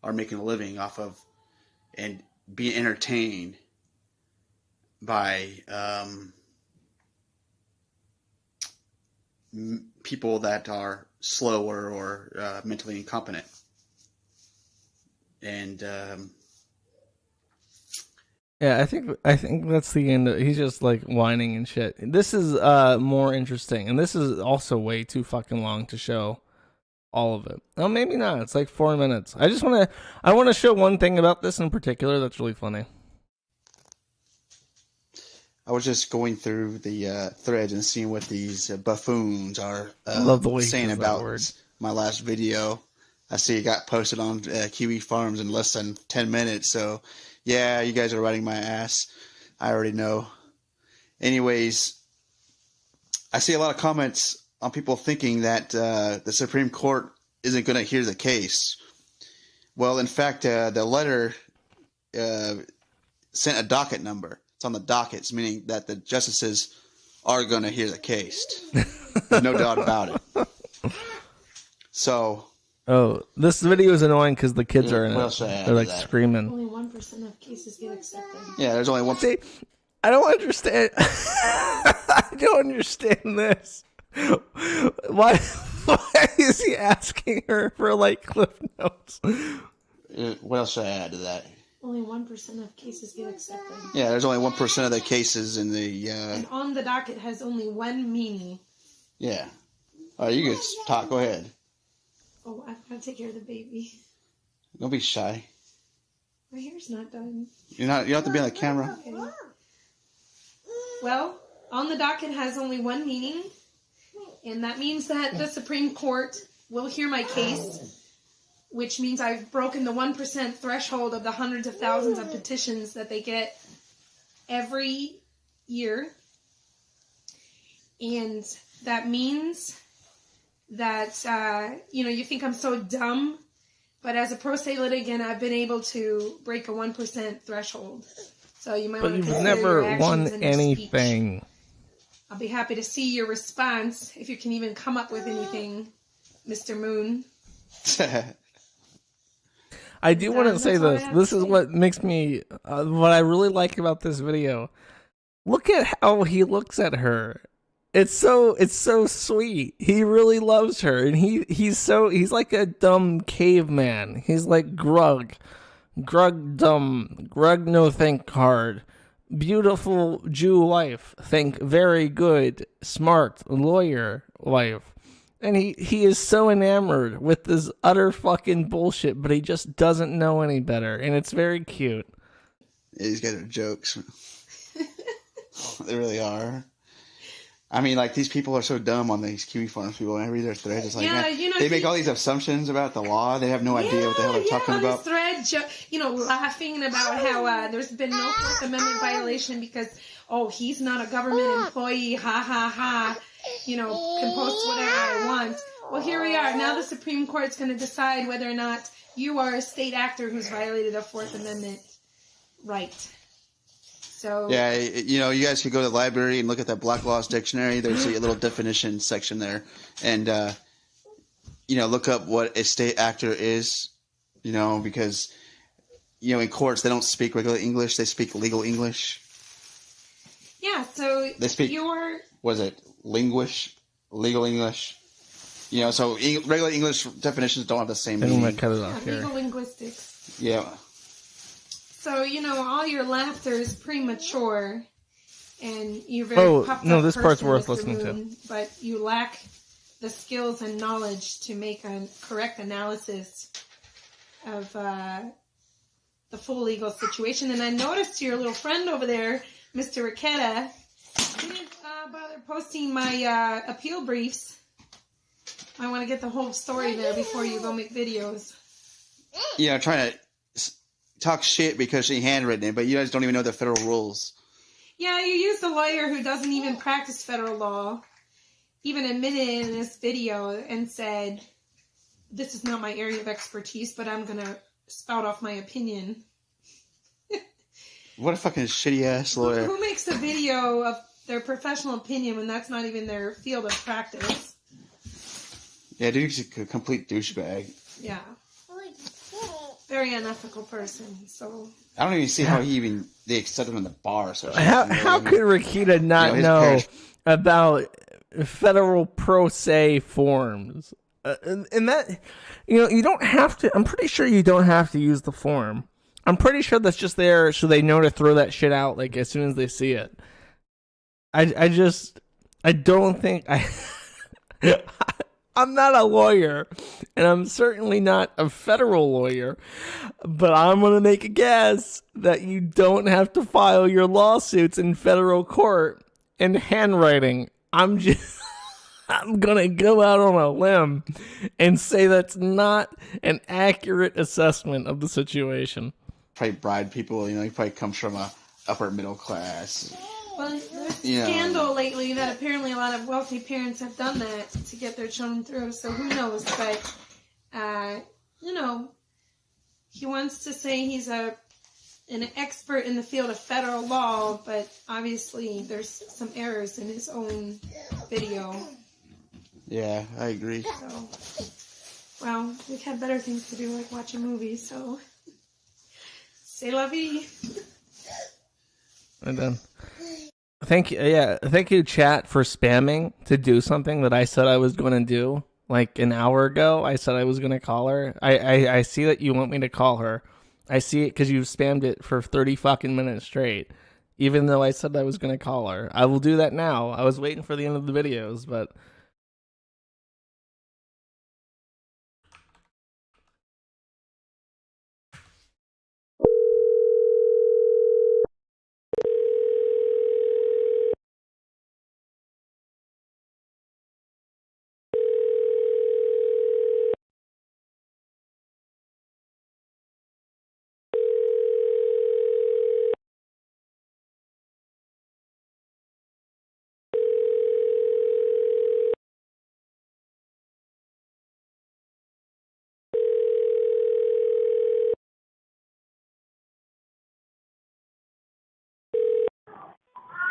are making a living off of and being entertained by people that are slower or mentally incompetent. And Yeah, I think that's the end. He's just like whining and shit. This is more interesting, and this is also way too fucking long to show all of it. Oh, maybe not. It's like 4 minutes. I want to show one thing about this in particular that's really funny. I was just going through the threads and seeing what these buffoons are love the way saying about my last video. I see it got posted on Kiwi Farms in less than 10 minutes, so yeah, you guys are riding my ass. I already know. Anyways, I see a lot of comments on people thinking that the Supreme Court isn't going to hear the case. Well, in fact, the letter sent a docket number. It's on the dockets, meaning that the justices are going to hear the case. There's no doubt about it. So... Oh, this video is annoying because the kids are in it. They're like screaming. Only 1% of cases get accepted. Yeah, there's only one. See, I don't understand. I don't understand this. Why is he asking her for like cliff notes? What else should I add to that? Only 1% of cases get accepted. Yeah, there's only 1% of the cases in the. And on the docket has only one meaning. Yeah. All right, you can talk. Go ahead. Oh, I've got to take care of the baby. Don't be shy. My hair's not done. You don't have to be on the camera. Okay. Well, on the docket has only one meaning, and that means that the Supreme Court will hear my case, which means I've broken the 1% threshold of the hundreds of thousands of petitions that they get every year. And that means that, you think I'm so dumb, but as a pro se litigant, I've been able to break a 1% threshold. So you might want to consider your actions won and your anything. speech. I'll be happy to see your response, if you can even come up with anything, Mr. Moon. I do want to say this. This is what makes me, what I really like about this video. Look at how he looks at her. It's so sweet. He really loves her, and he's like a dumb caveman. He's like Grug dumb, Grug no think hard, beautiful Jew wife, think very good, smart lawyer wife, and he is so enamored with this utter fucking bullshit, but he just doesn't know any better, and it's very cute. Yeah, these guys are jokes. They really are. I mean, like, these people are so dumb on these Kiwi Farms people. When I read their threads, it's like, they make all these assumptions about the law. They have no idea what the hell they're talking about. On this thread, laughing about how there's been no Fourth Amendment violation because, he's not a government employee, ha, ha, ha, can post whatever I want. Well, here we are. Now the Supreme Court's going to decide whether or not you are a state actor who's violated a Fourth Amendment right. So, yeah, you guys could go to the library and look at that Black Laws Dictionary. There's a little definition section there. And, look up what a state actor is, because, in courts, they don't speak regular English. They speak legal English. Yeah, so they speak, legal English. So regular English definitions don't have the same meaning. I'm going to cut it off here. Legal linguistics. Yeah. So, all your laughter is premature, and you're very puffed up this person, part's worth Mr. listening Moon, to. But you lack the skills and knowledge to make a correct analysis of the full legal situation. And I noticed your little friend over there, Mr. Riquetta, didn't bother posting my appeal briefs. I want to get the whole story there before you go make videos. Yeah, I'm trying to talk shit because she handwritten it, but you guys don't even know the federal rules. Yeah, you used a lawyer who doesn't even practice federal law, even admitted in this video and said, this is not my area of expertise, but I'm going to spout off my opinion. What a fucking shitty ass lawyer. Who makes a video of their professional opinion when that's not even their field of practice. Yeah, dude's a complete douchebag. Yeah. Very unethical person. So I don't even see how they accept him in the bar. So how could Rakita not know about federal pro se forms? And that, you don't have to. I'm pretty sure you don't have to use the form. I'm pretty sure that's just there so they know to throw that shit out like as soon as they see it. I don't think I'm not a lawyer, and I'm certainly not a federal lawyer, but I'm going to make a guess that you don't have to file your lawsuits in federal court in handwriting. I'm going to go out on a limb and say that's not an accurate assessment of the situation. Probably bribe people, he probably comes from a upper middle class. Well, there's a scandal lately that apparently a lot of wealthy parents have done that to get their children through, so who knows, but, he wants to say he's an expert in the field of federal law, but obviously there's some errors in his own video. Yeah, I agree. So, well, we've had better things to do, like watch a movie, so c'est la vie. I'm done. Thank you, chat, for spamming to do something that I said I was going to do. Like an hour ago, I said I was going to call her. I see that you want me to call her. I see it because you spammed it for 30 fucking minutes straight, even though I said I was going to call her. I will do that now. I was waiting for the end of the videos, but...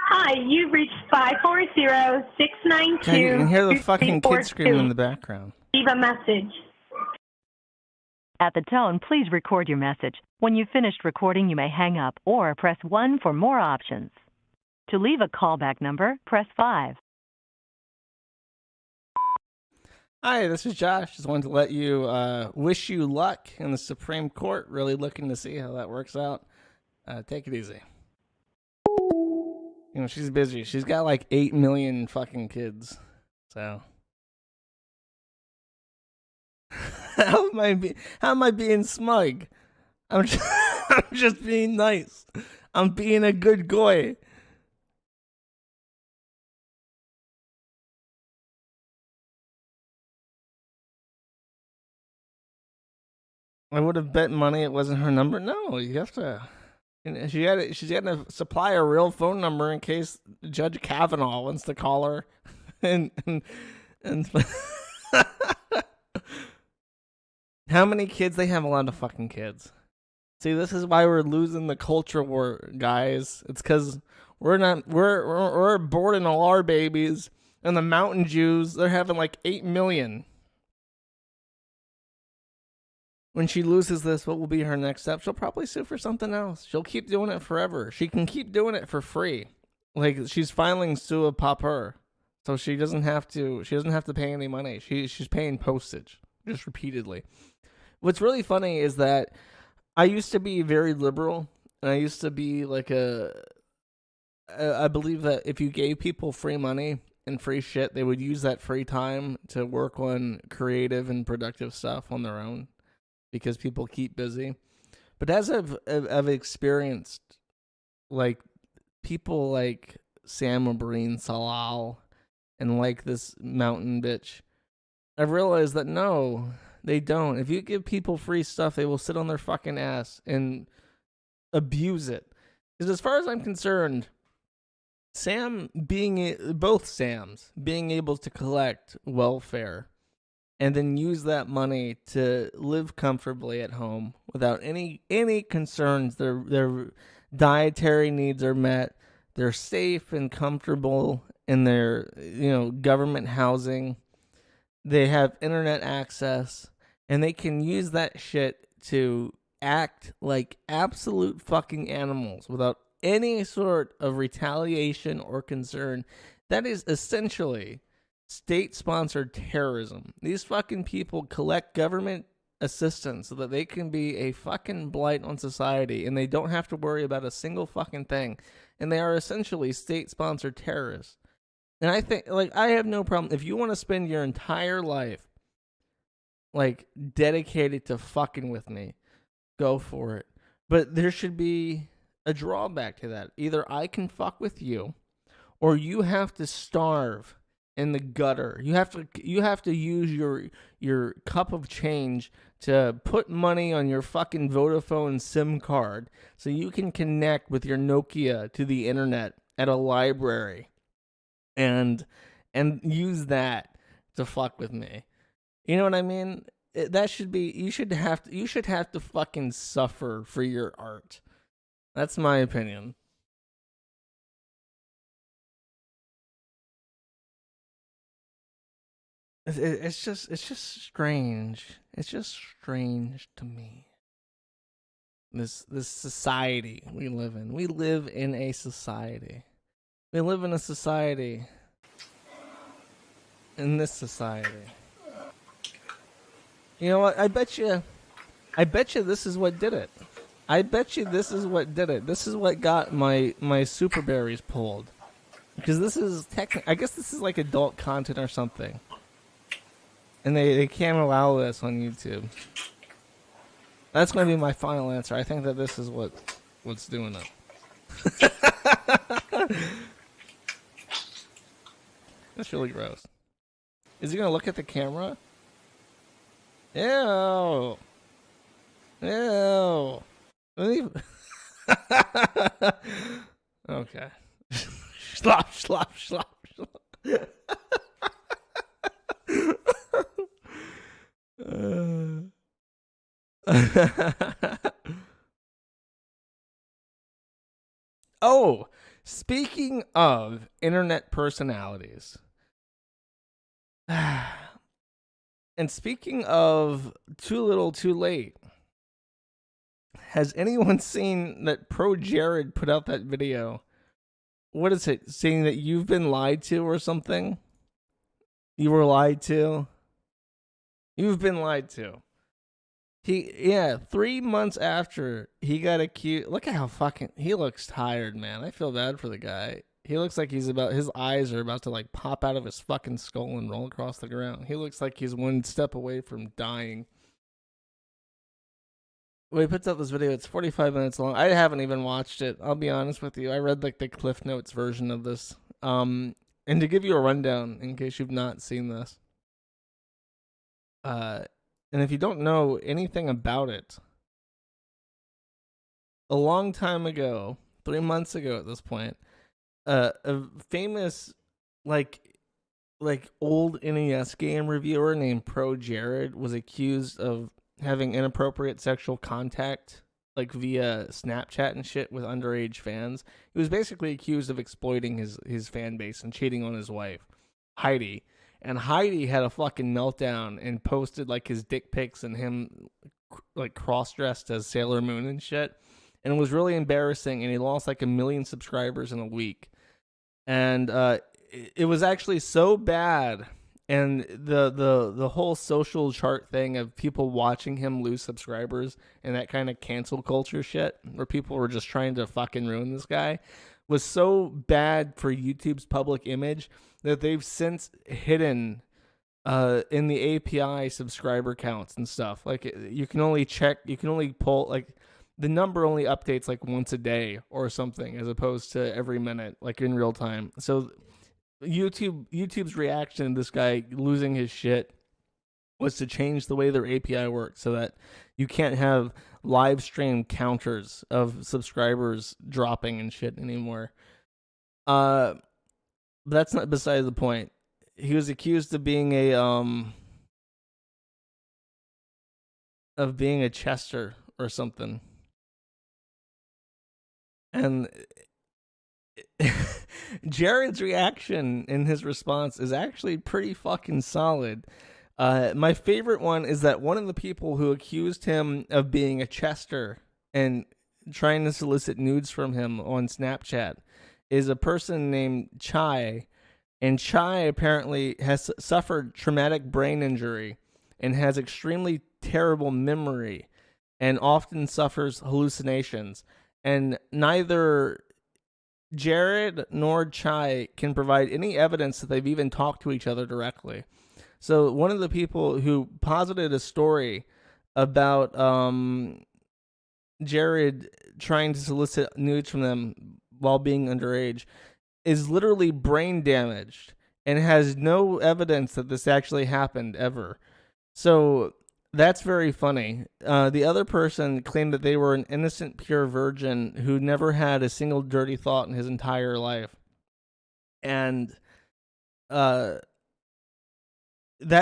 Hi, you've reached 540-692. You can hear the fucking kid screaming in the background. Leave a message. At the tone, please record your message. When you've finished recording, you may hang up or press 1 for more options. To leave a callback number, press 5. Hi, this is Josh. Just wanted to let you wish you luck in the Supreme Court. Really looking to see how that works out. Take it easy. She's busy. She's got like 8 million fucking kids. So how am I being smug? I'm just being nice. I'm being a good guy. I would have bet money it wasn't her number. No, you have to. She's got to supply a real phone number in case Judge Kavanaugh wants to call her. and how many kids? They have a lot of fucking kids. See, this is why we're losing the culture war, guys. It's because we're aborting all our babies, and the Mountain Jews, they're having like 8 million. When she loses this, what will be her next step? She'll probably sue for something else. She'll keep doing it forever. She can keep doing it for free. Like, she's filing sua pauper. So she doesn't have to pay any money. She's paying postage just repeatedly. What's really funny is that I used to be very liberal, and I used to be like I believe that if you gave people free money and free shit, they would use that free time to work on creative and productive stuff on their own. Because people keep busy. But as I've experienced, like, people like Sam Abreen Salal and like this mountain bitch, I've realized that no, they don't. If you give people free stuff, they will sit on their fucking ass and abuse it. Because as far as I'm concerned, both Sams being able to collect welfare and then use that money to live comfortably at home without any concerns. Their dietary needs are met. They're safe and comfortable in their, government housing. They have internet access, and they can use that shit to act like absolute fucking animals without any sort of retaliation or concern. That is essentially state-sponsored terrorism. These fucking people collect government assistance so that they can be a fucking blight on society, and they don't have to worry about a single fucking thing. And they are essentially state-sponsored terrorists. And I think, I have no problem. If you want to spend your entire life, dedicated to fucking with me, go for it. But there should be a drawback to that. Either I can fuck with you, or you have to starve in the gutter. You have to use your cup of change to put money on your fucking Vodafone SIM card so you can connect with your Nokia to the internet at a library and use that to fuck with me. You know what I mean? That should be, you should have to fucking suffer for your art. That's my opinion. It's just strange. It's just strange to me. This society we live in. We live in a society. We live in a society. In this society. You know what? I bet you this is what did it. I bet you this is what did it. This is what got my super berries pulled. Because this is I guess this is like adult content or something. And they can't allow this on YouTube. That's going to be my final answer. I think that this is what's doing it. That's really gross. Is he going to look at the camera? Ew. Ew. Okay. Slop, slop, slop, slop. Oh, speaking of internet personalities, and speaking of too little too late, has anyone seen that Pro Jared put out that video? What is it? Saying that you've been lied to or something? You were lied to? You've been lied to. 3 months after he got accused. Look at how fucking he looks tired, man. I feel bad for the guy. He looks like his eyes are about to pop out of his fucking skull and roll across the ground. He looks like he's one step away from dying. When he puts out this video, it's 45 minutes long. I haven't even watched it. I'll be honest with you. I read the Cliff Notes version of this. And to give you a rundown in case you've not seen this. And if you don't know anything about it, a long time ago, 3 months ago at this point, a famous old NES game reviewer named Pro Jared was accused of having inappropriate sexual contact via Snapchat and shit with underage fans. He was basically accused of exploiting his fan base and cheating on his wife, Heidi. And Heidi had a fucking meltdown and posted his dick pics and him cross-dressed as Sailor Moon and shit. And it was really embarrassing, and he lost 1 million subscribers in a week. And it was actually so bad, and the whole social chart thing of people watching him lose subscribers and that kind of cancel culture shit where people were just trying to fucking ruin this guy was so bad for YouTube's public image that they've since hidden in the API subscriber counts and stuff. You can only pull the number only updates once a day or something, as opposed to every minute, in real time. So YouTube's reaction to this guy losing his shit was to change the way their API works so that you can't have live stream counters of subscribers dropping and shit anymore. But that's not beside the point. He was accused of being a Chester or something. And Jared's reaction in his response is actually pretty fucking solid. My favorite one is that one of the people who accused him of being a Chester and trying to solicit nudes from him on Snapchat is a person named Chai. And Chai apparently has suffered traumatic brain injury and has extremely terrible memory and often suffers hallucinations. And neither Jared nor Chai can provide any evidence that they've even talked to each other directly. So one of the people who posited a story about Jared trying to solicit nudes from them while being underage is literally brain damaged and has no evidence that this actually happened ever. So that's very funny. The other person claimed that they were an innocent, pure virgin who never had a single dirty thought in his entire life. And that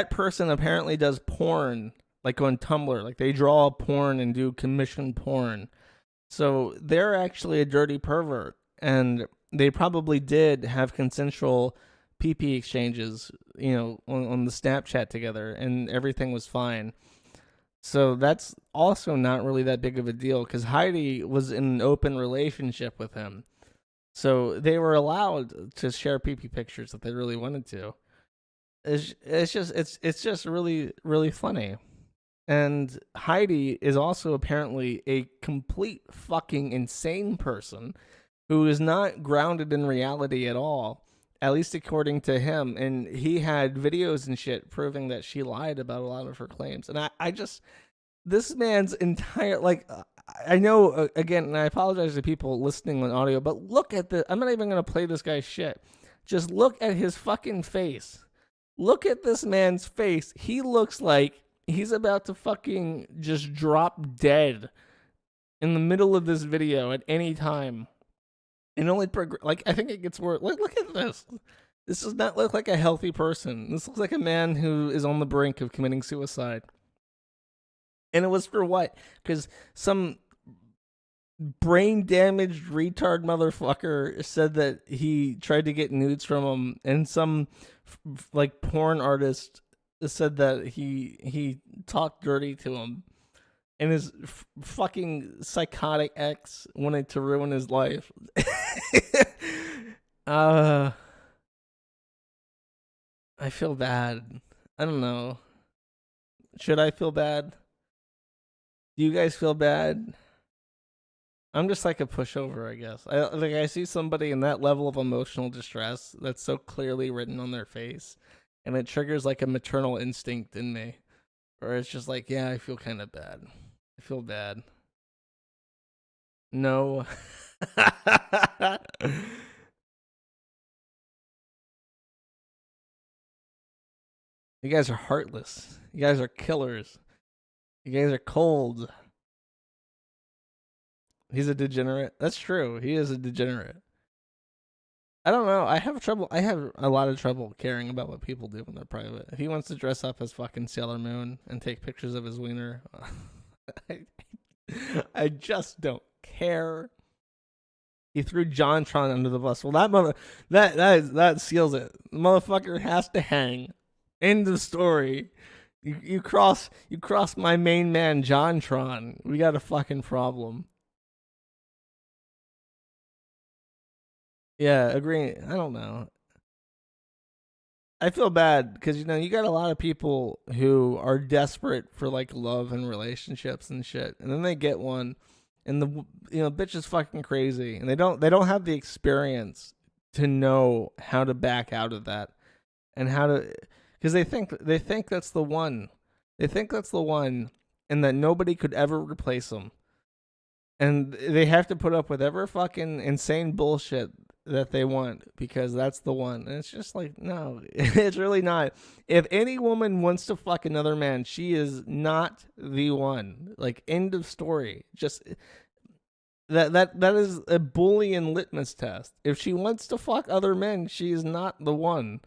person apparently does porn, like on Tumblr. Like they draw porn and do commission porn. So they're actually a dirty pervert. And they probably did have consensual PP exchanges, on the Snapchat together, and everything was fine. So that's also not really that big of a deal because Heidi was in an open relationship with him. So they were allowed to share PP pictures if they really wanted to. It's just really, really funny. And Heidi is also apparently a complete fucking insane person who is not grounded in reality at all, at least according to him. And he had videos and shit proving that she lied about a lot of her claims. And I just, this man's entire, I know, again, and I apologize to people listening on audio, but look at I'm not even going to play this guy's shit. Just look at his fucking face. Look at this man's face. He looks like he's about to fucking just drop dead in the middle of this video at any time. And only I think it gets worse. Look at this. This does not look like a healthy person. This looks like a man who is on the brink of committing suicide. And it was for what? Because some brain damaged retard motherfucker said that he tried to get nudes from him, and some porn artist said that he talked dirty to him. And his fucking psychotic ex wanted to ruin his life. I feel bad. I don't know. Should I feel bad? Do you guys feel bad? I'm just like a pushover, I guess. I see somebody in that level of emotional distress that's so clearly written on their face, and it triggers like a maternal instinct in me. Or it's just like, yeah, I feel kind of bad. I feel bad. No. You guys are heartless. You guys are killers. You guys are cold. He's a degenerate. That's true. He is a degenerate. I don't know. I have a lot of trouble caring about what people do when they're private. If he wants to dress up as fucking Sailor Moon and take pictures of his wiener, I just don't care. He threw JonTron under the bus. Well, that seals it. The motherfucker has to hang. End of story. You cross my main man JonTron. We got a fucking problem. Yeah, agree. I don't know. I feel bad because, you got a lot of people who are desperate for love and relationships and shit. And then they get one and the bitch is fucking crazy. And they don't have the experience to know how to back out of that and how to, because they think that's the one. They think that's the one and that nobody could ever replace them. And they have to put up with ever fucking insane bullshit that they want because that's the one. And it's just like, no, it's really not. If any woman wants to fuck another man, she is not the one. End of story. Just that is a Boolean litmus test. If she wants to fuck other men, she is not the one.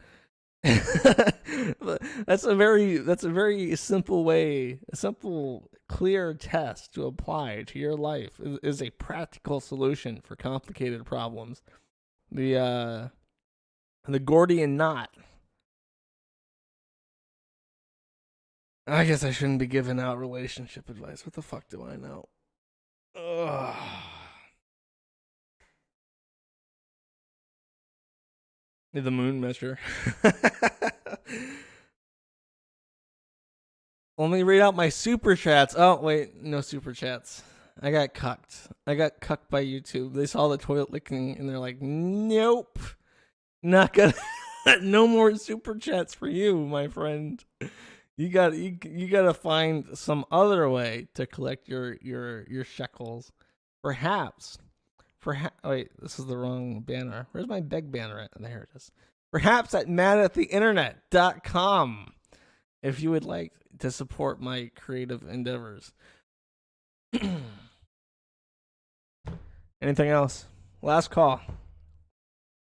That's a very simple way, a simple, clear test to apply to your life. Is a practical solution for complicated problems. The Gordian knot. I guess I shouldn't be giving out relationship advice. What the fuck do I know? Ugh. The moon measure. Let me read out my super chats. Oh, wait. No super chats. I got cucked. I got cucked by YouTube. They saw the toilet licking and they're like, nope. Not gonna. No more super chats for you, my friend. You gotta find some other way to collect your shekels. Perhaps. Wait, this is the wrong banner. Where's my beg banner at? There it is. Perhaps at maddattheinternet.com if you would like to support my creative endeavors. Anything else? Last call.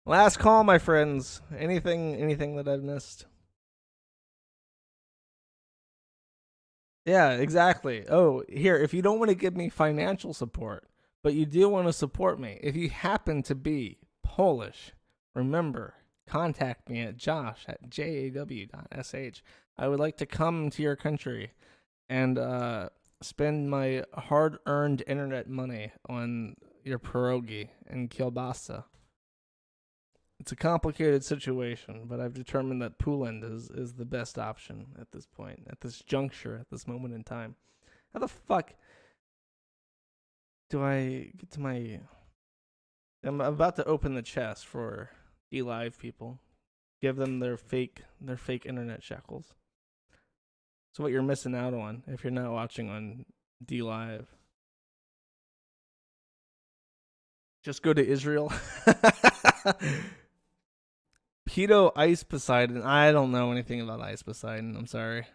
Last call, my friends. Anything that I've missed? Yeah, exactly. Oh, here, if you don't want to give me financial support, but you do want to support me, if you happen to be Polish, remember, contact me at josh@jaw.sh. I would like to come to your country and spend my hard-earned internet money on your pierogi and kielbasa. It's a complicated situation, but I've determined that Poland is the best option at this point, at this juncture, at this moment in time. How the fuck do I get to my... I'm about to open the chest for D-Live people. Give them their fake internet shekels. So what you're missing out on if you're not watching on D-Live. Just go to Israel. Pedo Ice Poseidon. I don't know anything about Ice Poseidon. I'm sorry.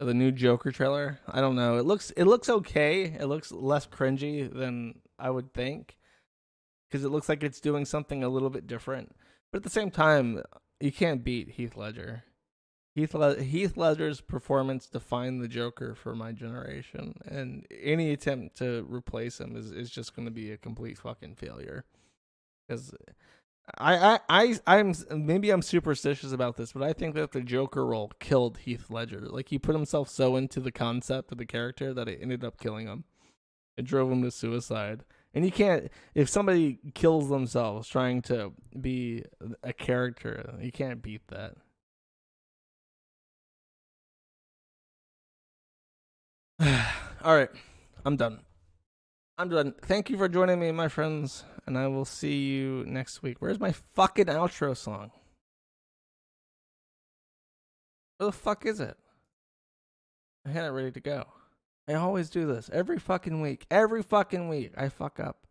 The new Joker trailer. I don't know. It looks okay. It looks less cringy than I would think, because it looks like it's doing something a little bit different. But at the same time, you can't beat Heath Ledger. Heath Ledger's performance defined the Joker for my generation, and any attempt to replace him is just going to be a complete fucking failure. Because I'm maybe I'm superstitious about this, but I think that the Joker role killed Heath Ledger. Like, he put himself so into the concept of the character that it ended up killing him. It drove him to suicide. And you can't, if somebody kills themselves trying to be a character, you can't beat that. All right, I'm done. Thank you for joining me, my friends, and I will see you next week. Where's my fucking outro song? Where the fuck is it? I had it ready to go. I always do this every fucking week. Every fucking week, I fuck up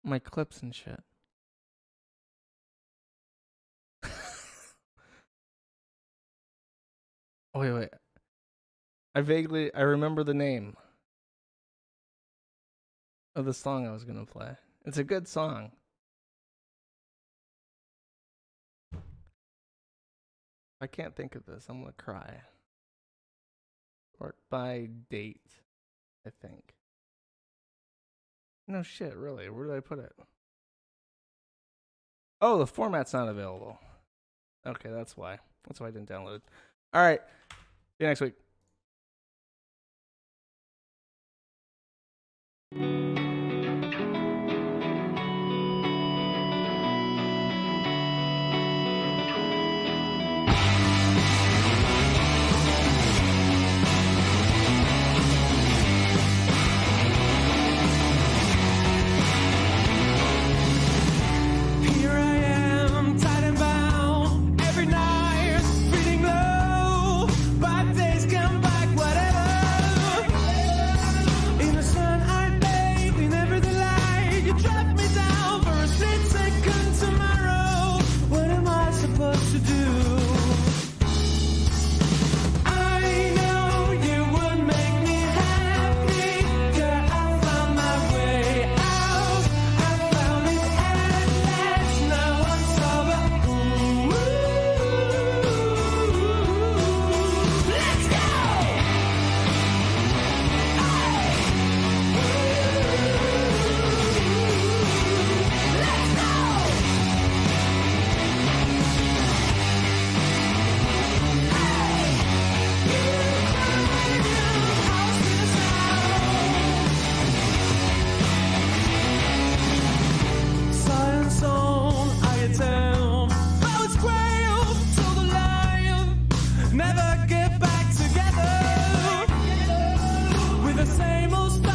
my clips and shit. Oh, wait. I remember the name of the song I was going to play. It's a good song. I can't think of this. I'm going to cry. Or by date, I think. No shit, really. Where did I put it? Oh, the format's not available. Okay, that's why. That's why I didn't download it. All right. See you next week. the same old style.